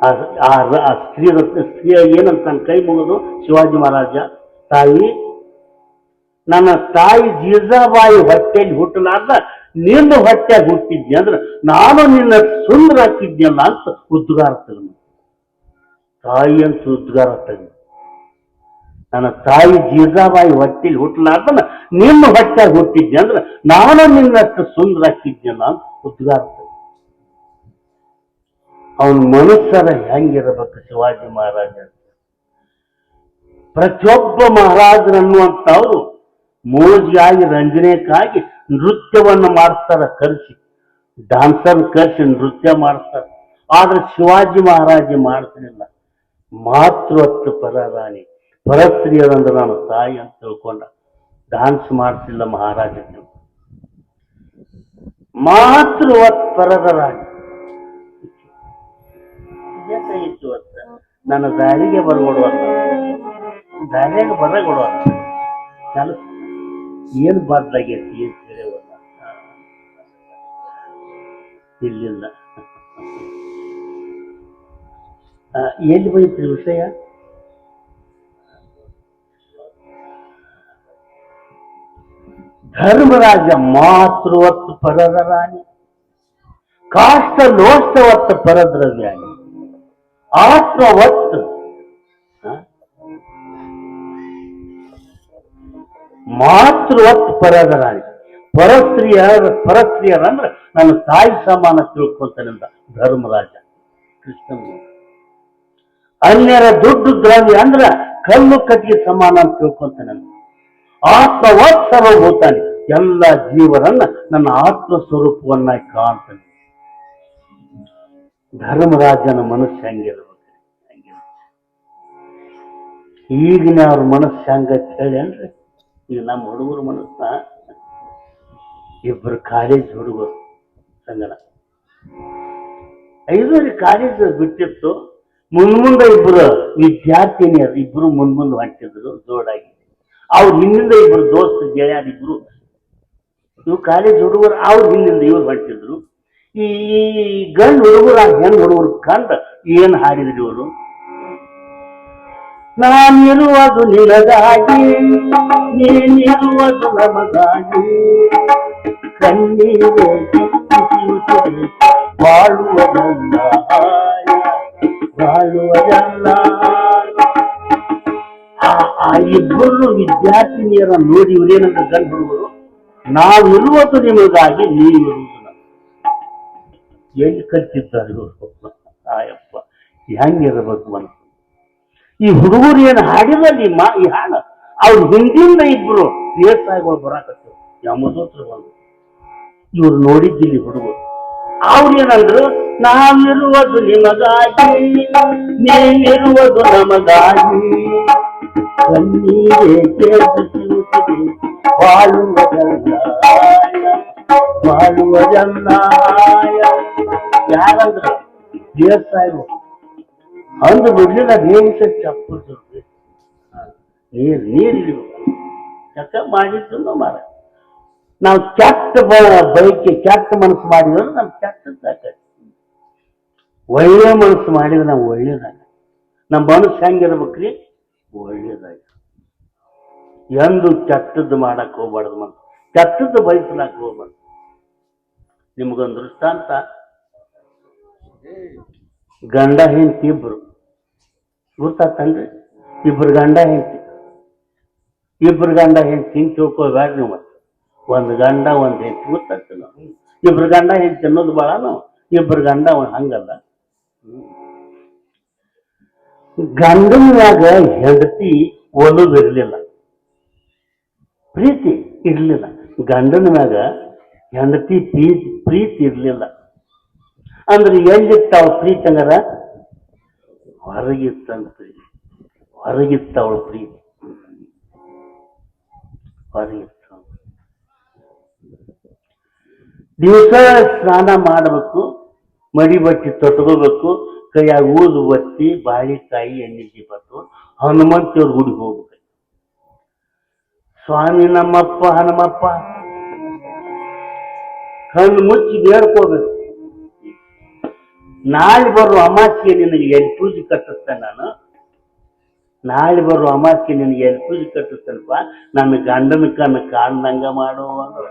ಆ ಸ್ತ್ರೀ ಏನಂತಾನ ಕೈ ಮುಗಿದು ಶಿವಾಜಿ ಮಹಾರಾಜ, ತಾಯಿ ನನ್ನ ತಾಯಿ ಜೀಜಾಬಾಯಿ ಹೊಟ್ಟೆಯಲ್ಲಿ ಹುಟ್ಟಲಾರ್ದ ನಿನ್ನ ಹೊಟ್ಟೆ ಹುಟ್ಟಿದ್ದೆ ಅಂದ್ರೆ ನಾನು ನಿನ್ನ ಸುಂದರ ಹಾಕಿದ್ಯಲ್ಲ ಅಂತ ಉದ್ಗಾರ ತೆಗೆದು. ತಾಯಿ ಅಂತ ಉದ್ಗಾರ ತೆಗೆದು, ನನ್ನ ತಾಯಿ ಜೀಜಾಬಾಯಿ ಹೊಟ್ಟೆಯಲ್ಲಿ ಹುಟ್ಟಲಾರ್ದನ ನಿನ್ನ ಹೊಟ್ಟೆ ಹುಟ್ಟಿದ್ದೆ ಅಂದ್ರೆ ನಾನು ನಿನ್ನಷ್ಟು ಸುಂದರ ಹಾಕಿದ್ಯಲ್ಲ ಅಂತ ಉದ್ಗಾರ ತೆಗೆದು. ಅವನ ಮನುಷ್ಯರ ಹೆಂಗಿರಬೇಕು ಶಿವಾಜಿ ಮಹಾರಾಜ? ಪ್ರತಿಯೊಬ್ಬ ಮಹಾರಾಜರನ್ನುವಂಥವ್ರು ಮೋಜಿಯಾಗಿ ರಂಜನೆಕ್ಕಾಗಿ ನೃತ್ಯವನ್ನು ಮಾಡಿಸ್ತಾರ, ಕರೆಸಿ ಡಾನ್ಸರ್ ಕರೆಸಿ ನೃತ್ಯ ಮಾಡಿಸ್ತಾರೆ. ಆದ್ರೆ ಶಿವಾಜಿ ಮಹಾರಾಜ ಮಾಡಿಸಲಿಲ್ಲ. ಮಾತೃವತ್ತು ಪರರಾಣಿ, ಪರಸ್ತ್ರೀಯರಂದ್ರೆ ನಾನು ತಾಯಿ ಅಂತ ತಿಳ್ಕೊಂಡ ಡಾನ್ಸ್ ಮಾಡಿಸಿಲ್ಲ ಮಹಾರಾಜ. ಮಾತೃವತ್ ಪರದ ರಾಣಿ ಬೇಕಾಗಿತ್ತು ಅತ್ತ. ನನ್ನ ದಾರಿಗೆ ಬರ್ಕೊಡುವಲ್ಲ, ದಾರಿಯಾಗ ಬರಗೊಡುವಲ್ಲ, ಕೆಲಸ ಏನು ಬದಲಾಗೈತಿ ಏನ್ ತಿಳಿಯವಲ್ಲ. ಇಲ್ಲಿಲ್ಲ ಎಲ್ಲಿ ಬೈತ್ರಿ ವಿಷಯ? ಧರ್ಮರಾಜ ಮಾತೃವತ್ತು ಪರದ ರಾಣಿ, ಕಾಷ್ಟ ಲೋಷ್ಟವತ್ತು ಪರದ್ರವ್ಯಾಣಿ, ಆತ್ಮವತ್ತು ಮಾತೃವತ್ತು ಪರದ ರಾಣಿ. ಪರಸ್ತ್ರೀಯರಂದ್ರೆ ನಾನು ತಾಯಿ ಸಮಾನ ತಿಳ್ಕೊಂತಾನಿಂದ ಧರ್ಮರಾಜ ಕೃಷ್ಣನ್. ಅನ್ಯರ ದುಡ್ಡು ದ್ರವ್ಯ ಅಂದ್ರ ಕಲ್ಲು ಕಟ್ಟಿಗೆ ಸಮಾನ ಅಂತ ತಿಳ್ಕೊಂತಾನೆ. ಆತ್ಮವತ್ ಸರ್ವಭೂತಾನಿ, ಎಲ್ಲ ಜೀವರನ್ನ ನನ್ನ ಆತ್ಮ ಸ್ವರೂಪವನ್ನಾಗಿ ಕಾಣ್ತಾನೆ. ಧರ್ಮರಾಜನ ಮನಸ್ಸು ಹೆಂಗಿರ್ಬೇಕು? ಈಗಿನ ಅವ್ರ ಮನಸ್ಸು ಹೆಂಗತ್ ಹೇಳಿ ಅನ್ರಿ. ಈಗ ನಮ್ಮ ಹುಡುಗರ ಮನಸ್ಸನ್ನ ಇಬ್ಬರು ಕಾಲೇಜ್ ಹುಡುಗರು ಸಂಗಡ 5 ಕಾಲೇಜ್ ಬಿಟ್ಟಿತ್ತು. ಮುಂದೆ ಇಬ್ಬರು ವಿದ್ಯಾರ್ಥಿನಿಯರು ಇಬ್ರು ಮುಂದೆ ಹೊಂಟಿದ್ರು ಜೋಡಾಗಿ. ಅವ್ರ ಹಿಂದಿಂದ ಇಬ್ರು ದೋಸ್ತ ಗೆಳೆಯರು ಇಬ್ರು, ಇವು ಕಾಲೇಜ್ ಹುಡುಗರು, ಅವ್ರ ಹಿಂದಿಂದ ಇವ್ರು ಹೊಂಟಿದ್ರು. ಈ ಗಂಡು ಹುಡುಗರು ಆ ಹೆಣ್ಣು ಹುಡುಗರು ಕಂಡ ಏನ್ ಹಾಡಿದ್ರು ಇವರು, ನಾನಿರುವುದು ನಿನಗಾಗಿ ನೀನಿರುವುದು ನಮಗಾಗಿ, ಕಣ್ಣೀರೇ ಬಾಳುವುದಲ್ಲ ಬಾಳುವುದಲ್ಲ. ಆ ಇಬ್ಬರು ವಿದ್ಯಾರ್ಥಿನಿಯರ ನೋಡಿ ಇವ್ರೇನಂತ ಗಂಡು ಹುಡುಗರು, ನಾವಿರುವುದು ನಿಮಗಾಗಿ ನೀವಿರುವುದು ಎಲ್ಲಿ ಕಲ್ತಿದ್ದಾರೆ ಇವರು. ಆಯಪ್ಪ ಹೆಂಗಿರಬೇಕು ಮನಸ್ಸು. ಈ ಹುಡುಗರು ಏನು ಹಾಡಿದಲ್ಲಿ ಈ ಹಾಡ ಅವ್ರ ಹಿಂದಿಂದ ಇಬ್ರು ದೇಸಾಯಿಗಳು ಬರಾಕತ್ತರು, ಯಮದೂತರು ಬಂದು ಇವ್ರು ನೋಡಿದ್ದಿಲ್ಲಿ ಹುಡುಗರು. ಅವ್ರೇನಂದ್ರು, ನಾವಿರುವುದು ನಿಮಗಾಗಿ ನೀವಿರುವುದು ನಮಗಾಗಿ, ಕಣ್ಣೀರೇ ಬಾಳುವುದಲ್ಲ ಬಾಳುವುದಲ್ಲ. ಯಾರಂದ್ರ ದೇಸಾಯಿಗಳು ಅಂದು ಬಿಡ್ಲಿಲ್ಲ. ದೇಶ ಚಪ್ಪು ನೀರ್ ಇಳಿಬೇಕು ಚಕ್ಕ ಮಾಡಿದ್ದು ಮಾರ. ನಾವು ಕೆಟ್ಟ ಬೈಕೆ ಕೆಟ್ಟ ಮನಸ್ಸು ಮಾಡಿದ್ರೆ ನಮ್ಗೆ ಕೆಟ್ಟ, ಒಳ್ಳೆ ಮನಸ್ಸು ಮಾಡಿದ್ರೆ ನಾವು ಒಳ್ಳೇದಾಗ. ನಮ್ಮ ಮನಸ್ಸು ಹೆಂಗಿರ್ಬೇಕ್ರಿ, ಒಳ್ಳೇದಾಗ. ಎಂದು ಕೆಟ್ಟದ್ದು ಮಾಡಕ್ ಹೋಗ್ಬಾರ್ದು, ಮನಸ್ಸು ಕೆಟ್ಟದ್ದು ಬಯಸಲಾಕ್ ಹೋಗ್ಬಾರ್ದು. ನಿಮ್ಗೊಂದು ದೃಷ್ಟಾಂತ, ಗಂಡ ಹೆಂಡತಿ ಇಬ್ರು ಗೊತ್ತಾತನ್ರಿ. ಇಬ್ರು ಗಂಡ ಹೆಂಡತಿ ಹಿಂಗೆ ತಿಳ್ಕೊಬೇಡ ನೀವು. ಒಂದು ಗಂಡ ಒಂದು ಹೆಂಡತಿ ಗೊತ್ತಾಗ್ತದ. ಇಬ್ರು ಗಂಡ ಹೆಂಡತಿ ಅನ್ನೋದು ಭಾಳ ನಾವು, ಇಬ್ರು ಗಂಡ ಹಂಗಲ್ಲ. ಗಂಡನ ಮ್ಯಾಗ ಹೆಂಡತಿ ಒಲವಿರ್ಲಿಲ್ಲ, ಪ್ರೀತಿ ಇರ್ಲಿಲ್ಲ. ಗಂಡನ ಮ್ಯಾಗ ಹೆಂಡತಿ ಪ್ರೀತಿ ಇರ್ಲಿಲ್ಲ ಅಂದ್ರೆ ಎಲ್ಲಿತ್ತಾವ ಪ್ರೀತಿ ಹಂಗಾರ? ಹೊರಗಿತ್ತಂದ ಪ್ರೀತಿ, ಹೊರಗಿತ್ತವಳ ಪ್ರೀತಿ, ಹೊರಗಿತ್ತ. ದಿವಸ ಸ್ನಾನ ಮಾಡಬೇಕು, ಮಡಿ ಬಟ್ಟೆ ತೊಟ್ಕೋಬೇಕು, ಕೈಯಾಗ ಊದು ಬತ್ತಿ ಬಾಳಿಕಾಯಿ ಎಣ್ಣೆ ದೀಪತ್ತು ಹನುಮಂತವ್ರ ಗುಡಿಗೆ ಹೋಗ್ಬೇಕು. ಸ್ವಾಮಿ ನಮ್ಮಪ್ಪ ಹನುಮಪ್ಪ ಕಣ್ಣು ಮುಚ್ಚಿ ಬೇಡ್ಕೋಬೇಕು. ನಾಳೆ ಬರುವ ಅಮಾಸ್ಯೆ ನಿನಗೆ ಎಲ್ಲಿ ಪೂಜೆ ಕಟ್ಟಿಸ್ತೇನೆ ನಾನು, ನಾಳೆ ಬರುವ ಅಮಾಸ್ಯೆ ನಿನಗೆ ಎಲ್ಲಿ ಪೂಜೆ ಕಟ್ಟಿಸ್ತೇನಪ್ಪ, ನನ್ನ ಗಂಡನ ಕಣ್ಣು ಕಾಣ್ದಂಗ ಮಾಡು ಅಂದ್ರ.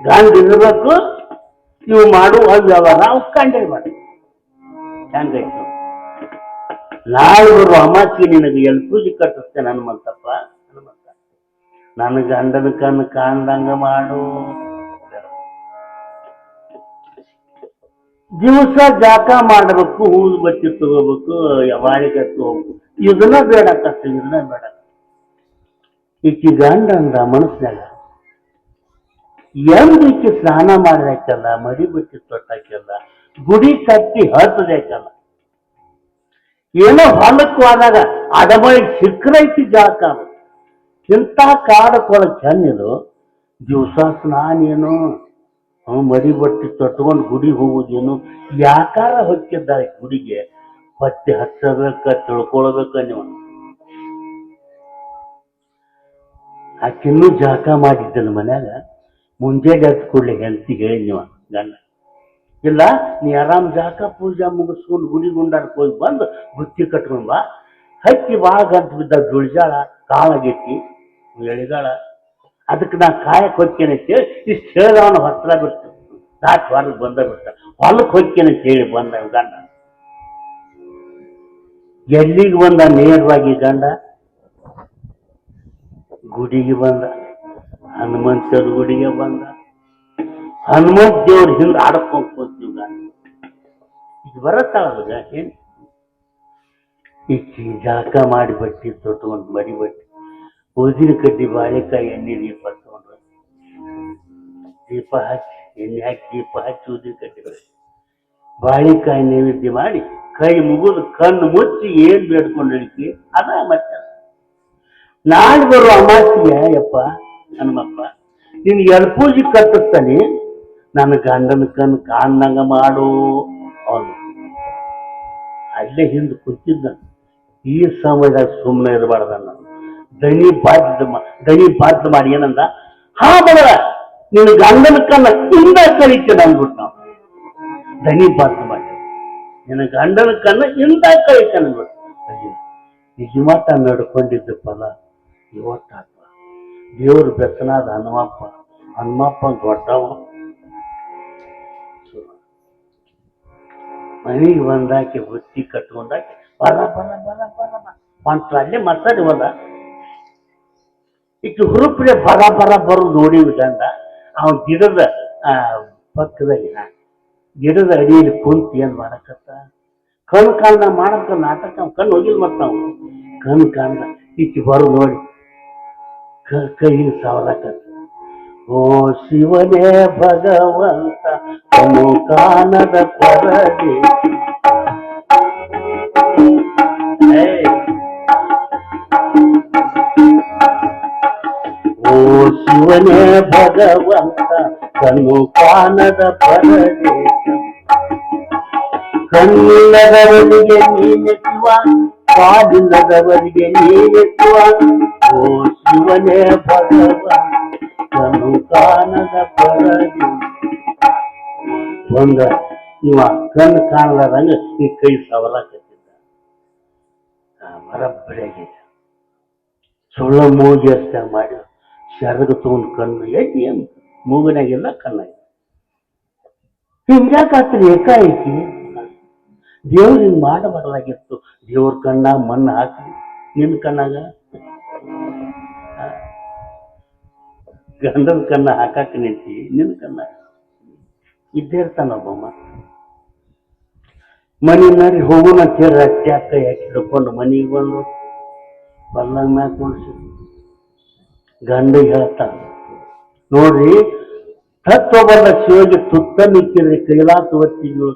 ಗಂಡ ಇರ್ಬೇಕು, ಇವು ಮಾಡುವ ವ್ಯವಹಾರ ನಾವು ಕಂಡೇ ಮಾಡಿ ಹೆಂಗಾಯ್ತು. ನಾಳೆ ಬರುವ ಅಮಾಸ್ಯೆ ನಿನಗೆ ಎಲ್ಲಿ ಪೂಜೆ ಕಟ್ಟಿಸ್ತೇನೆ ಹನುಮಂತಪ್ಪ, ಹನುಮಂತ ನನ್ನ ಗಂಡನ ಕಣ್ಣು ಕಾಣ್ದಂಗ ಮಾಡು. ದಿವಸ ಜಾಕ ಮಾಡಬೇಕು, ಹೂವು ಬತ್ತಿ ತಗೋಬೇಕು, ಬಾಳಿಕೆ ತಗೋಬೇಕು. ಇದನ್ನ ಬೇಡಕ್ಕ, ಇದನ್ನ ಬೇಡ. ಈಕಿ ಗಂಡ ಅಂದ ಮನಸ್ಸಿನಾಗ ಎಂದು ಈಕಿ ಸ್ನಾನ ಮಾಡಿದಾಕಲ್ಲ, ಮಡಿ ಬಟ್ಟಿ ತೊಟ್ಟಾಕಲ್ಲ, ಗುಡಿ ಕಟ್ಟಿ ಹತ್ತದಾಕಲ್ಲ, ಏನೋ ಹೊಲಕ್ಕೆ ಹೋದಾಗ ಅಡಬೈ ಸಿಕ್ಕರೈತಿ ಜಾಕ. ಇಂಥ ಕಾಡಕ್ಕೊಳಗೆ ಚೆನ್ನಿದು ದಿವಸ ಸ್ನಾನ ಏನು, ಮಡಿ ಬಟ್ಟಿ ತೊಟ್ಕೊಂಡು ಗುಡಿ ಹೋಗುದೇನು, ಯಾಕಾರ ಹೊಕ್ಕಿದ್ದಾಳೆ ಗುಡಿಗೆ, ಪತ್ತೆ ಹಚ್ಚಬೇಕ ತಿಳ್ಕೊಳ್ಬೇಕ ನೀವು. ಆಕಿನ್ನೂ ಜಾಕ ಮಾಡಿದ್ದಲ್ಲ ಮನ್ಯಾಗ. ಮುಂಜಾನೆ ಹತ್ತು ಕೂಡಲೇ ಹೆಂಡತಿ ಹೇಳಿ ನೀವು ಗಂಡ, ಇಲ್ಲ ನೀ ಆರಾಮ್ ಜಾಕ ಪೂಜಾ ಮುಗಿಸ್ಕೊಂಡು ಗುಡಿ ಗುಂಡಾರಕ್ಕೆ ಹೋಗಿ ಬಂದು ಬುತ್ತಿ ಕಟ್ಕೊಂಡ್ ಬಾ. ಹಕ್ಕಿ ಭಾಳ ಗಂಟು ಬಿದ್ದ ಜುಳಿಜಾಳ ಕಾಳಾಗೈತಿ ಎಳಿಗಾಳ, ಅದಕ್ಕೆ ನಾ ಕಾಯಕ್ಕೆ ಹೊಕ್ಕೇನೆ ಅಂತೇಳಿ ಇಷ್ಟು ಹೇಳಿದವನ ಹತ್ರ ಬಿಟ್ಟು ದಾಟ್ ಹೊರಗೆ ಬಂದ ಬಿಟ್ಟ. ಹೊಲಕ್ಕೆ ಹೊಕ್ಕೇನೆ ಅಂತ ಹೇಳಿ ಬಂದ ಗಂಡ. ಎಲ್ಲಿಗೆ ಬಂದ ನೇರವಾಗಿ ಗಂಡ? ಗುಡಿಗೆ ಬಂದ, ಹನುಮಂತವ್ರ ಗುಡಿಗೆ ಬಂದ. ಹನುಮಂತ ದೇವ್ರ ಹಿಂದೆ ಆಡ್ಕೊಂಡ್ ಕೂತೀವಿ ಗಂಡ. ಈಗ ಬರತ್ತಾಳಗ ಏನ್ ಈಕಿ ಜಾಕ ಮಾಡಿ ಬಟ್ಟಿ ತೊಟ್ಕೊಂಡು ಮಡಿ ಬಟ್ಟಿ ಊದಿನ ಕಡ್ಡಿ ಬಾಳೆಕಾಯಿ ಎಣ್ಣೆ ದೀಪ ತಗೊಂಡ್ರು, ದೀಪ ಹಚ್ಚಿ ಎಣ್ಣೆ ಹಾಕಿ ದೀಪ ಹಚ್ಚಿ ಊದಿನ ಕಡ್ಡಿ ಬಾಳೆಕಾಯಿ ನೈವೇದ್ಯ ಮಾಡಿ ಕೈ ಮುಗಿದು ಕಣ್ಣು ಮುಚ್ಚಿ ಏನ್ ಬೇಡ್ಕೊಂಡು ಹಿಡಿತಿ ಅದ ಮತ್ತೆ ನಾಳೆ ಬರುವ ಅಮಾಸಿಗೆ ಯಪ್ಪ ಹನುಮಪ್ಪ ನಿನ್ ಎಲ್ಪೂಜಿ ಕಟ್ಟಿಸ್ತಾನೆ ನನ್ನ ಗಂಡನ ಕಣ್ಣು ಕಾಣ್ದಂಗ ಮಾಡು ಅವನು ಅಲ್ಲೇ ಹಿಂದೆ ಕುಂತಿದ್ದ ಈ ಸಮಯದಾಗ ಸುಮ್ಮನೆ ಇರಬಾರ್ದ ನಾನು ದಣಿ ಬಾಧ್ಯ ಮಾಡಿ ಏನಂದ ಹಾ ಬಗಳ ನಿನ್ನ ಗಂಡನ ಕಣ್ಣ ಇಂದ ಕಳಿತೇನೆ ಅಂದ್ಬಿಟ್ಟು ನಾವು ದಣಿ ಬಾಧ್ಯ ಮಾಡಿ ನಿನ್ನ ಗಂಡನ ಕಣ್ಣ ಇಂದ ಕಳಿತೇನೆ ಅಂದ್ಬಿಟ್ಟು ನಿಜಮಟ್ಟ ನಡ್ಕೊಂಡಿದ್ದ ಫಲ ಇವತ್ತಾತ ದೇವ್ರ ಬೆತ್ತನಾದ ಹನುಮಪ್ಪ ದೊಡ್ಡವ ಮನೆಗೆ ಬಂದಾಕೆ ಬುತ್ತಿ ಕಟ್ಕೊಂಡಾಕೆ ಬರ ಮಂತ್ರ ಅಲ್ಲೇ ಮಾತಾಡಿ ಹೋದ ಈಗ ಹುರುಪ್ರೆ ಬರ ಬರು ನೋಡಿ ಗಂಡ ಅವನ್ ಗಿಡದ ಪಕ್ಕದಾಗ ಗಿಡದ ಅಡಿಯಲ್ಲಿ ಕುಂತು ಏನ್ ಮಾಡಕತ್ತ ಕಣ್ಣು ಕಾಣ್ದ ಮಾಡಕ್ಕ ನಾಟಕ ಕಣ್ಣು ಹೋಗಿಲ್ ಮತ್ತ ನಾವು ಕಣ್ಣು ಕಾಣ್ದ ಈಚೆ ಬರು ನೋಡಿ ಕೈ ಸಾವಲಕತ್ತ ಓ ಶಿವನೇ ಭಗವಂತ ಕಣ್ಣು ಕಾಣದ ಪರದೆ ಓ ಶಿವನೇ ಭಗವಂತ ಕಣ್ಣು ಕಾಣದ ಪರದೆ ಕಣ್ಣಿಲ್ಲದವರಿಗೆ ನೀನೆತ್ತುವ ಕಾಲಿಲ್ಲದವರಿಗೆ ನೀನೆತ್ತುವ ಓ ಶಿವನೇ ಭಗವಂತ ಕಣ್ಣು ಕಾಣದ ಪರದೆ ಒಂದ ಇವ ಕಣ್ಣು ಕಾಣಲಾರಂಗ ಈ ಕೈ ಸವಲಾಕತ್ತಿದ್ದ ಬರಬ್ಬರಿಯಾಗಿ ಸುಳ್ಳ ಮೂಗಿ ಅಷ್ಟ ಮಾಡಿ ಶರಗ ತಗೊಂಡು ಕಣ್ಣು ಏನ್ ಮೂಗನಾಗಿಲ್ಲ ಕಣ್ಣಾಗಿ ಹಿಂಗ್ಯಾಕಾತ್ರಿ ಏಕಾಏಕಿ ದೇವ್ರು ಹಿಂಗ್ ಮಾಡಬಾರ್ದಾಗಿತ್ತು ದೇವ್ರ ಕಣ್ಣಾಗ ಮಣ್ಣು ಹಾಕಿ ನಿನ್ನ ಕಣ್ಣಾಗ ಗಂಡನ ಕಣ್ಣ ಹಾಕಾಕ ನಿಂತಿ ನಿನ್ನ ಕಣ್ಣ ಇದ್ದೇ ಇರ್ತಾನೊಬ್ಬಮ್ಮ ಮನಿ ನಡಿ ಹೋಗೋಣ ಕೇಳ ಅಕ್ಕ ಯಾಕೆ ಹಿಡ್ಕೊಂಡು ಮನಿಗೆ ಬಂದು ಬಲ್ಲಂಗ ಮ್ಯಾಗ ಕುಣಿಸಿ ಗಂಡಿಗೆ ಹೇಳ್ತಾನ ನೋಡ್ರಿ ತತ್ವಬಲ್ಲ ಶಿವಗೆ ತುತ್ತ ನಿಕ್ಕಿದ್ರೆ ಕೈಲಾಸ ಒತ್ತಿನ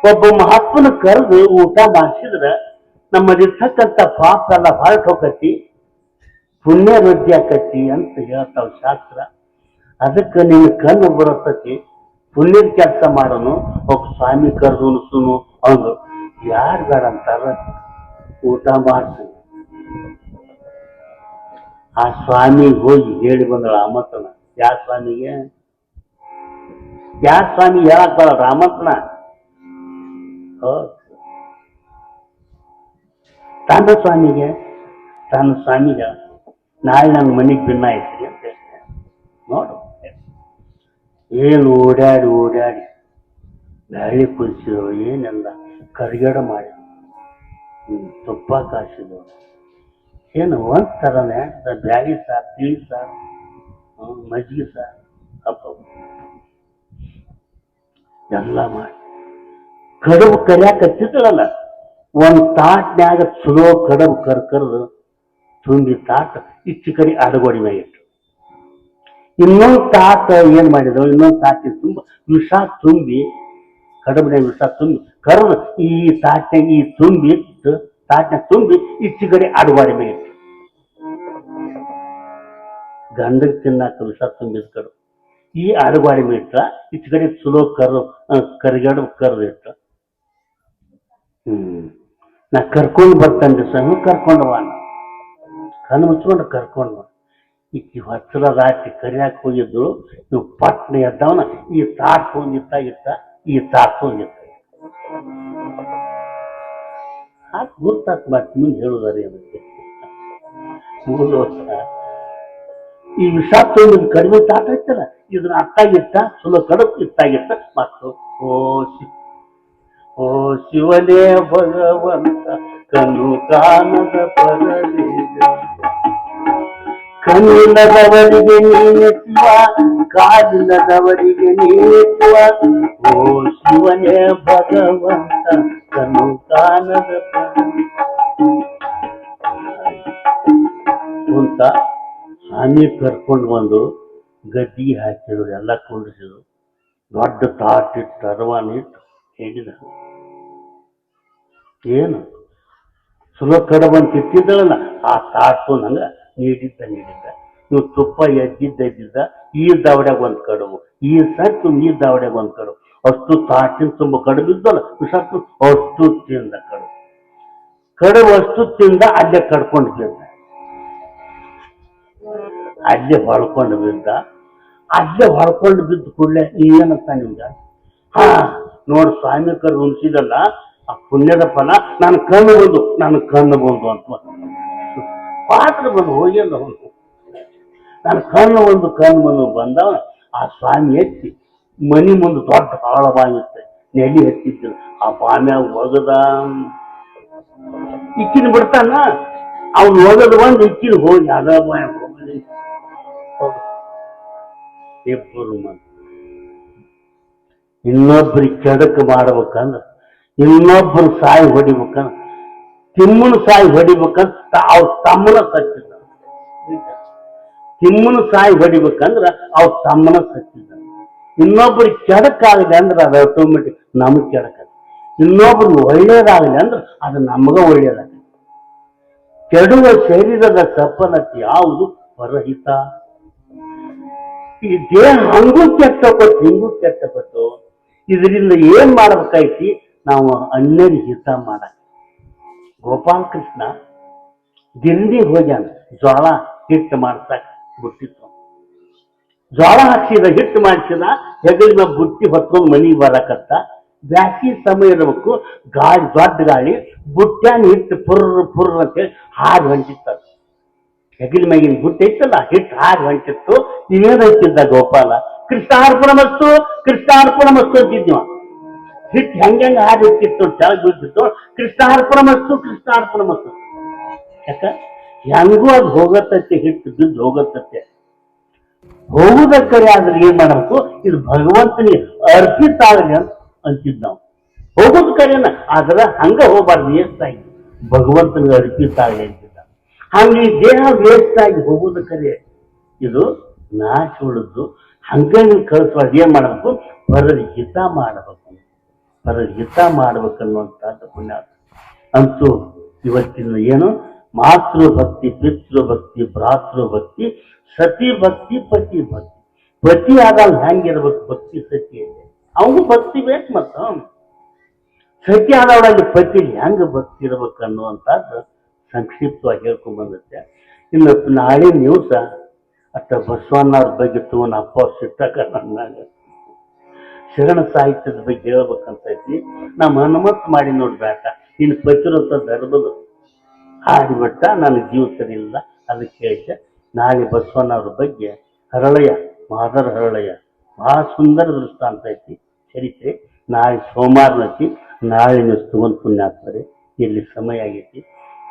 ಒಬ್ಬ ಮಹಾತ್ಮನ ಕರೆದು ಊಟ ಮಾಡಿಸಿದ್ರ ನಮ್ಮದಿರ್ತಕ್ಕಂಥ ಪಾಪ ಎಲ್ಲ ಹೊರಟು ಹೋಗತಿ ಪುಣ್ಯ ವೃದ್ಧಿ ಆಕತಿ ಅಂತ ಹೇಳ್ತಾವ ಶಾಸ್ತ್ರ ಅದಕ್ಕೆ ನಿನ್ನ ಕಣ್ಣು ಬರತತಿ ಪುಣ್ಯದ ಕೆಲಸ ಮಾಡೋನು ಒಬ್ಬ ಸ್ವಾಮಿ ಕರೆದು ಉಣಿಸುನು ಅವನು ಯಾರು ಬೇಡ ಅಂತಾರ ಊಟ ಮಾಡ್ಸು ಆ ಸ್ವಾಮಿಗೆ ಹೋಗಿ ಹೇಳಿ ಬಂದಳ ಆಮಂತ್ರಣ ಯಾವ ಸ್ವಾಮಿಗೆ ಹೇಳಕ್ ಬರ ರಾಮಂತ್ರಣ ತನ್ನ ಸ್ವಾಮಿಗೆ ನಾಳೆ ನನ್ನ ಮನೆಗೆ ಭಿನ್ನ ಐತ್ರಿ ಅಂತ ನೋಡು ಏನು ಓಡಾಡಿ ಬ್ಯಾಳಿ ಕುದಿಸಿದ್ರು ಏನೆಲ್ಲ ಕರಿಗಡ ಮಾಡಿ ತುಪ್ಪ ಕಾಸಿದ್ರು ಏನು ಒಂಥರನೇ ಬ್ಯಾಳಿ ಸಾರು ತಿಳಿ ಸಾರು ಮಜ್ಜಿಗೆ ಸಾರು ಹಬ್ಬ ಎಲ್ಲ ಮಾಡಿ ಕಡುಬು ಕರಿಯಾಕತ್ತಿದ್ರಲ್ಲ ಒಂದ್ ತಾಟ್ನ್ಯಾಗ ಚಲೋ ಕಡುಬು ಕರ್ದು ತುಂಬಿ ತಾಟ ಇಚ್ಚಿ ಕಡೆ ಅಡಗೋಡಿ ಮ್ಯಾಗ ಇಟ್ಟು ಇನ್ನೊಂದು ತಾಟ ಏನ್ ಮಾಡಿದ್ರು ಇನ್ನೊಂದು ತಾಟಿ ತುಂಬ ವಿಷ ತುಂಬಿ ಕಡುಬಿನಾಗ ವಿಷ ತುಂಬಿ ಕರೆದು ಈ ತಾಟ್ನಾಗ ಈ ತುಂಬಿ ಇಟ್ಟು ತಾಟ್ನಾಗ ತುಂಬಿ ಇಚ್ಚಿ ಕಡೆ ಅಡಗೋಡಿ ಮ್ಯಾಗ ಇಟ್ಟು ಗಂಡಗೆ ತಿನ್ನಾಕ ವಿಷ ತುಂಬಿದ ಕಡು ಈ ಅಡಗೋಡಿ ಮ್ಯಾಗ ಇಟ್ಟ ಇಚ್ಚಿ ಕಡೆ ಚಲೋ ಕರಿಗಡು ಕರ್ದು ಇಟ್ಟು ನಾ ಕರ್ಕೊಂಡು ಬರ್ತಂದೆ ಸಹ ಕರ್ಕೊಂಡವ ಕಣ್ಣು ಮುಚ್ಕೊಂಡು ಕರ್ಕೊಂಡು ಈಕಿ ಹೊಚ್ಚಲ ದಾಟಿ ಕರಿಯಾಕ ಹೋಗಿದ್ರು ಇವು ಪಟ್ನ ಎದ್ದವನ ಈ ತಾಟ್ ಹೋಗಿತ್ತ ಈ ತಾಟ್ ಹೋಗಿತ್ತ ಹಾಕಿ ಗುರ್ತಾಕ್ ಮತ್ತೆ ಮುಂದೆ ಹೇಳುದಾರೆ ಅದಕ್ಕೆ 3 ವರ್ಷ ಈ ವಿಷ ತುಂಬಿದ ಕಡಿಮೆ ತಾಟ ಐತಲ್ಲ ಇದನ್ನ ಅಟ್ಟಾಗಿತ್ತ ಚಲೋ ಕಡಪ್ ಇತ್ತಾಗಿತ್ತ ಮತ್ತು ಓ ಶಿವನೇ ಭಗವಂತ ಕಣ್ಣು ಕಾಣದ ಪರದೆ ಕಣ್ಣಿಲ್ಲದವರಿಗೆ ನೀನೆತ್ತುವ ಕಾಲಿಲ್ಲದವರಿಗೆ ನೀನೆತ್ತುವ ಓ ಶಿವನೇ ಭಗವಂತ ಕಣ್ಣು ಕಾಣದ ಅಂತ ಸ್ವಾಮಿ ಕರ್ಕೊಂಡು ಬಂದು ಗದ್ದಿಗೆ ಹಾಕಿದ್ರು ಎಲ್ಲ ಕುಂಡಿಸಿದ್ರು ದೊಡ್ಡ ತಾಟಿಟ್ಟು ಅರವಾನಿಟ್ಟು ಹೇಳಿದ ಏನು ಚಲೋ ಕಡಬಂತ ಇಟ್ಟಿದ್ದಳಲ್ಲ ಆ ತಾಟು ನಂಗೆ ನೀಡಿದ್ದ ನೀವು ತುಪ್ಪ ಎದ್ದಿದ್ದ ಈ ದಾವಡ್ಯಾಗ ಒಂದು ಕಡುಬು ಈ ಸತ್ತು ಈ ದಾವಡ್ಯಾಗ ಒಂದು ಕಡುಬು ಅಷ್ಟು ತಾಟಿನ ತುಂಬ ಕಡುಬಿದ್ದಲ್ಲ ಸತ್ತು ಅಷ್ಟು ತಿಂದ ಕಡುಬು ಅಷ್ಟು ತಿಂದ ಅಲ್ಲೇ ಕಡ್ಕೊಂಡು ಬಿದ್ದ ಅಲ್ಲೇ ಹೊಳ್ಕೊಂಡು ಬಿದ್ದ ಕೂಡಲೇ ಏನಂತ ನಿಮ್ಗೆ ಹಾ ನೋಡು ಸ್ವಾಮಿ ಕರು ಉಣಿಸಿದಲ್ಲ ಆ ಪುಣ್ಯದ ಫಲ ನನ್ನ ಕಣ್ಣು ಬಂದು ಅಂತ ಪಾತ್ರ ಬಂದು ಹೋಗ್ಯಲ್ಲ ಅವನು ನನ್ನ ಕಣ್ಣು ಬಂದವ ಆ ಸ್ವಾಮಿ ಎತ್ತಿ ಮನಿ ಮುಂದೆ ದೊಡ್ಡ ಹಾಳ ಬಾಯಿತ್ತೆ ನೆಲಿ ಹತ್ತಿದ್ರು ಆ ಬಾಮ್ಯಾಗ ಒಗದ ಇಕ್ಕಿನ ಬಿಡ್ತಾನ ಅವ್ನು ಒಗದು ಬಂದು ಇಕ್ಕಿನ ಹೋಗಿ ಅದ ಬಾಯ ಹೋಗಲಿ ಇಬ್ಬರು ಇನ್ನೊಬ್ಬರಿಗೆ ಕೆಡಕ ಮಾಡ್ಬೇಕಂದ್ರ ಇನ್ನೊಬ್ಬರು ಸಾಯಿ ಹೊಡಿಬೇಕಂದ್ರ ತಿಮ್ಮನ ಸಾಯಿ ಹೊಡಿಬೇಕಂತ ಅವ್ರ ತಮ್ಮನ ಸತ್ತಿದ್ದ ತಿಮ್ಮನ ಸಾಯಿ ಹೊಡಿಬೇಕಂದ್ರ ಅವ್ರ ತಮ್ಮನ ಸತ್ತಿದ್ದ ಇನ್ನೊಬ್ಬರಿಗೆ ಕೆಡಕಾಗಲಿ ಅಂದ್ರೆ ಅದು ಆಟೋಮೆಟಿಕ್ ನಮಗ್ ಕೆಡಕ ಇನ್ನೊಬ್ರು ಒಳ್ಳೇದಾಗಲಿ ಅಂದ್ರೆ ಅದು ನಮಗ ಒಳ್ಳೇದಾಗಲಿ ಕೆಡುವ ಶರೀರದ ಸಫಲತೆ ಯಾವುದು ಪರಹಿತ ಈ ದೇಹ ಹಂಗೂ ಕೆಟ್ಟಕೊಟ್ಟು ಹಿಂಗೂ ಕೆಟ್ಟಕೊಟ್ಟು ಇದರಿಂದ ಏನ್ ಮಾಡ್ಬೇಕಾಯ್ತಿ ನಾವು ಅನ್ಯರಿಗೆ ಹಿತ ಮಾಡ ಗೋಪಾಲ್ ಕೃಷ್ಣ ಗಿರಣಿಗೆ ಹೋಗ್ಯಾನ ಜೋಳ ಹಿಟ್ಟು ಮಾಡ್ಸಕ್ ಬಿಟ್ಟಿತ್ತು ಜೋಳ ಹಾಕ್ಸಿದ ಹಿಟ್ಟು ಮಾಡಿಸಿದ ಹೆಗಲಿನ ಬುಟ್ಟಿ ಹೊತ್ಕೊಂಡು ಮನೆಗೆ ಬರಕತ್ತ ಬ್ಯಾಸಿ ಸಮಯ ಇರಬೇಕು ಗಾಳಿ ದೊಡ್ಡ ಗಾಳಿ ಬುಟ್ಟ್ಯಾನ ಹಿಟ್ಟು ಪುರ್ರ ಅಂತೇಳಿ ಹಾಗೆ ಹೊಂಟಿತ್ತ ಹೆಗಲ ಮ್ಯಾಗಿನ ಬುಟ್ಟಿ ಐತಲ್ಲ ಹಿಟ್ಟು ಹಾಗೆ ಹೊಂಟಿತ್ತು ಇನ್ನೇನು ಹಚ್ಚಿದ್ದ ಗೋಪಾಲ ಕೃಷ್ಣಾರ್ಪಣ ಮಸ್ತು ಅಂತಿದ್ವ ಹಿಟ್ಟು ಹೆಂಗ ಹಾಗೆ ಇಟ್ಟಿತ್ತು ಕೆಳಗೆ ಬಿದ್ದಿತ್ತು ಕೃಷ್ಣಾರ್ಪಣ ಮಸ್ತು ಯಾಕ ಹೆಂಗೂ ಅದು ಹೋಗತ್ತತ್ತೆ ಹಿಟ್ಟು ಬಿದ್ದು ಹೋಗತ್ತತ್ತೆ ಹೋಗುದಕ್ಕರೆ ಆದ್ರೆ ಏನ್ ಮಾಡಬೇಕು ಇದು ಭಗವಂತನಿಗೆ ಅರ್ಪಿತ ಆಗಲಿ ಅಂತ ಅಂತಿದ್ ನಾವು ಹೋಗೋದ್ ಕರೆನ ಆದ್ರೆ ಹಂಗ ಹೋಗ್ಬಾರ್ದು ವೇಸ್ಟ್ ಆಗಿ ಭಗವಂತನಿಗೆ ಅರ್ಪಿತ ಆಗಲಿ ಅಂತಿದ್ದ ಹಂಗ ಈ ದೇಹ ವೇಸ್ಟ್ ಆಗಿ ಹೋಗೋದ ಕರೆ ಇದು ನಾಶ ಉಳಿದು ಹಂಗ ನೀವು ಕಳಿಸ್ಬಾರ್ದು ಏನ್ ಮಾಡಬೇಕು ಪರರಿಗೆ ಹಿತ ಮಾಡ್ಬೇಕನ್ನುವಂತಹದ್ದು ಪುಣ್ಯ ಅಂತೂ ಇವತ್ತಿನ ಏನು ಮಾತೃಭಕ್ತಿ ಪಿತೃಭಕ್ತಿ ಭ್ರಾತೃಭಕ್ತಿ ಸತಿ ಭಕ್ತಿ ಪತಿ ಭಕ್ತಿ ಪತಿ ಆದಾಗ ಹೆಂಗಿರ್ಬೇಕು ಭಕ್ತಿ ಸತಿಯಲ್ಲಿ ಅವನು ಭಕ್ತಿ ಬೇಕು ಮತ್ತ ಸತಿ ಆದವಳಲ್ಲಿ ಪತಿ ಹೆಂಗ ಭಕ್ತಿ ಇರ್ಬೇಕು ಅನ್ನುವಂಥದ್ದು ಸಂಕ್ಷಿಪ್ತವಾಗಿ ಹೇಳ್ಕೊಂಡ್ ಬಂದತ್ತೆ ಇನ್ನು ನಾಳೆ ನ್ಯೂಸ ಅಷ್ಟ ಬಸವಣ್ಣವ್ರ ಬಗ್ಗೆ ತಗೊಂಡು ಅಪ್ಪ ಸಿಟ್ಟಾಕ ನನ್ನಾಗ ಶರಣ ಸಾಹಿತ್ಯದ ಬಗ್ಗೆ ಹೇಳ್ಬೇಕಂತ ಐತಿ ನಮ್ಮ ಹನುಮತ್ ಮಾಡಿ ನೋಡ್ಬೇಕ ಇನ್ನು ಪತಿರತ ಧರ್ಮದ ಹಾಡಿಬಿಟ್ಟ ನನ್ನ ಜೀವ ಸರಿ ಇಲ್ಲ ಅದಕ್ಕೆ ಹೇಳಿದ್ದೆ ನಾಳೆ ಬಸವಣ್ಣವ್ರ ಬಗ್ಗೆ ಮಾದರ ಹರಳಯ್ಯ ಬಹಳ ಸುಂದರ ದೃಷ್ಟಾಂತ ಐತಿ ಚರಿತ್ರೆ ನಾಳೆ ಸೋಮವಾರನೈತಿ ನಾಳೆ ನೀವು ತಗೊಂಡು ಪುಣ್ಯಾತ್ಮರೆ ಇಲ್ಲಿ ಸಮಯ ಆಗೈತಿ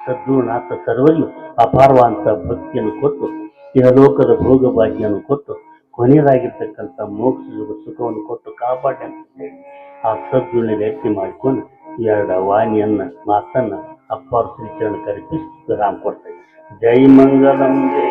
ಸದ್ಗುರುನಾಥ ಸರ್ವರಿಗೂ ಅಪಾರವಾದಂಥ ಭಕ್ತಿಯನ್ನು ಕೊಟ್ಟು ಇಹಲೋಕದ ಭೋಗ ಭಾಗ್ಯವನ್ನು ಕೊಟ್ಟು ಕೊನೆಯದಾಗಿರ್ತಕ್ಕಂಥ ಮೋಕ್ಷ ಸುಖವನ್ನು ಕೊಟ್ಟು ಕಾಪಾಡಿ ಅಂತ ಹೇಳಿ ಆ ಸದ್ಗುಣಿ ವ್ಯಕ್ತಿ ಮಾಡಿಕೊಂಡು ಎರಡು ವಾಣಿಯನ್ನ ಮಾತನ್ನ ಅಪ್ಪಾರ ಶ್ರೀಚರಣ ಕರೆಸಿ ರಾಮ್ ಕೊಡ್ತಾರೆ ಜೈ ಮಂಗಲಂ ಜೈ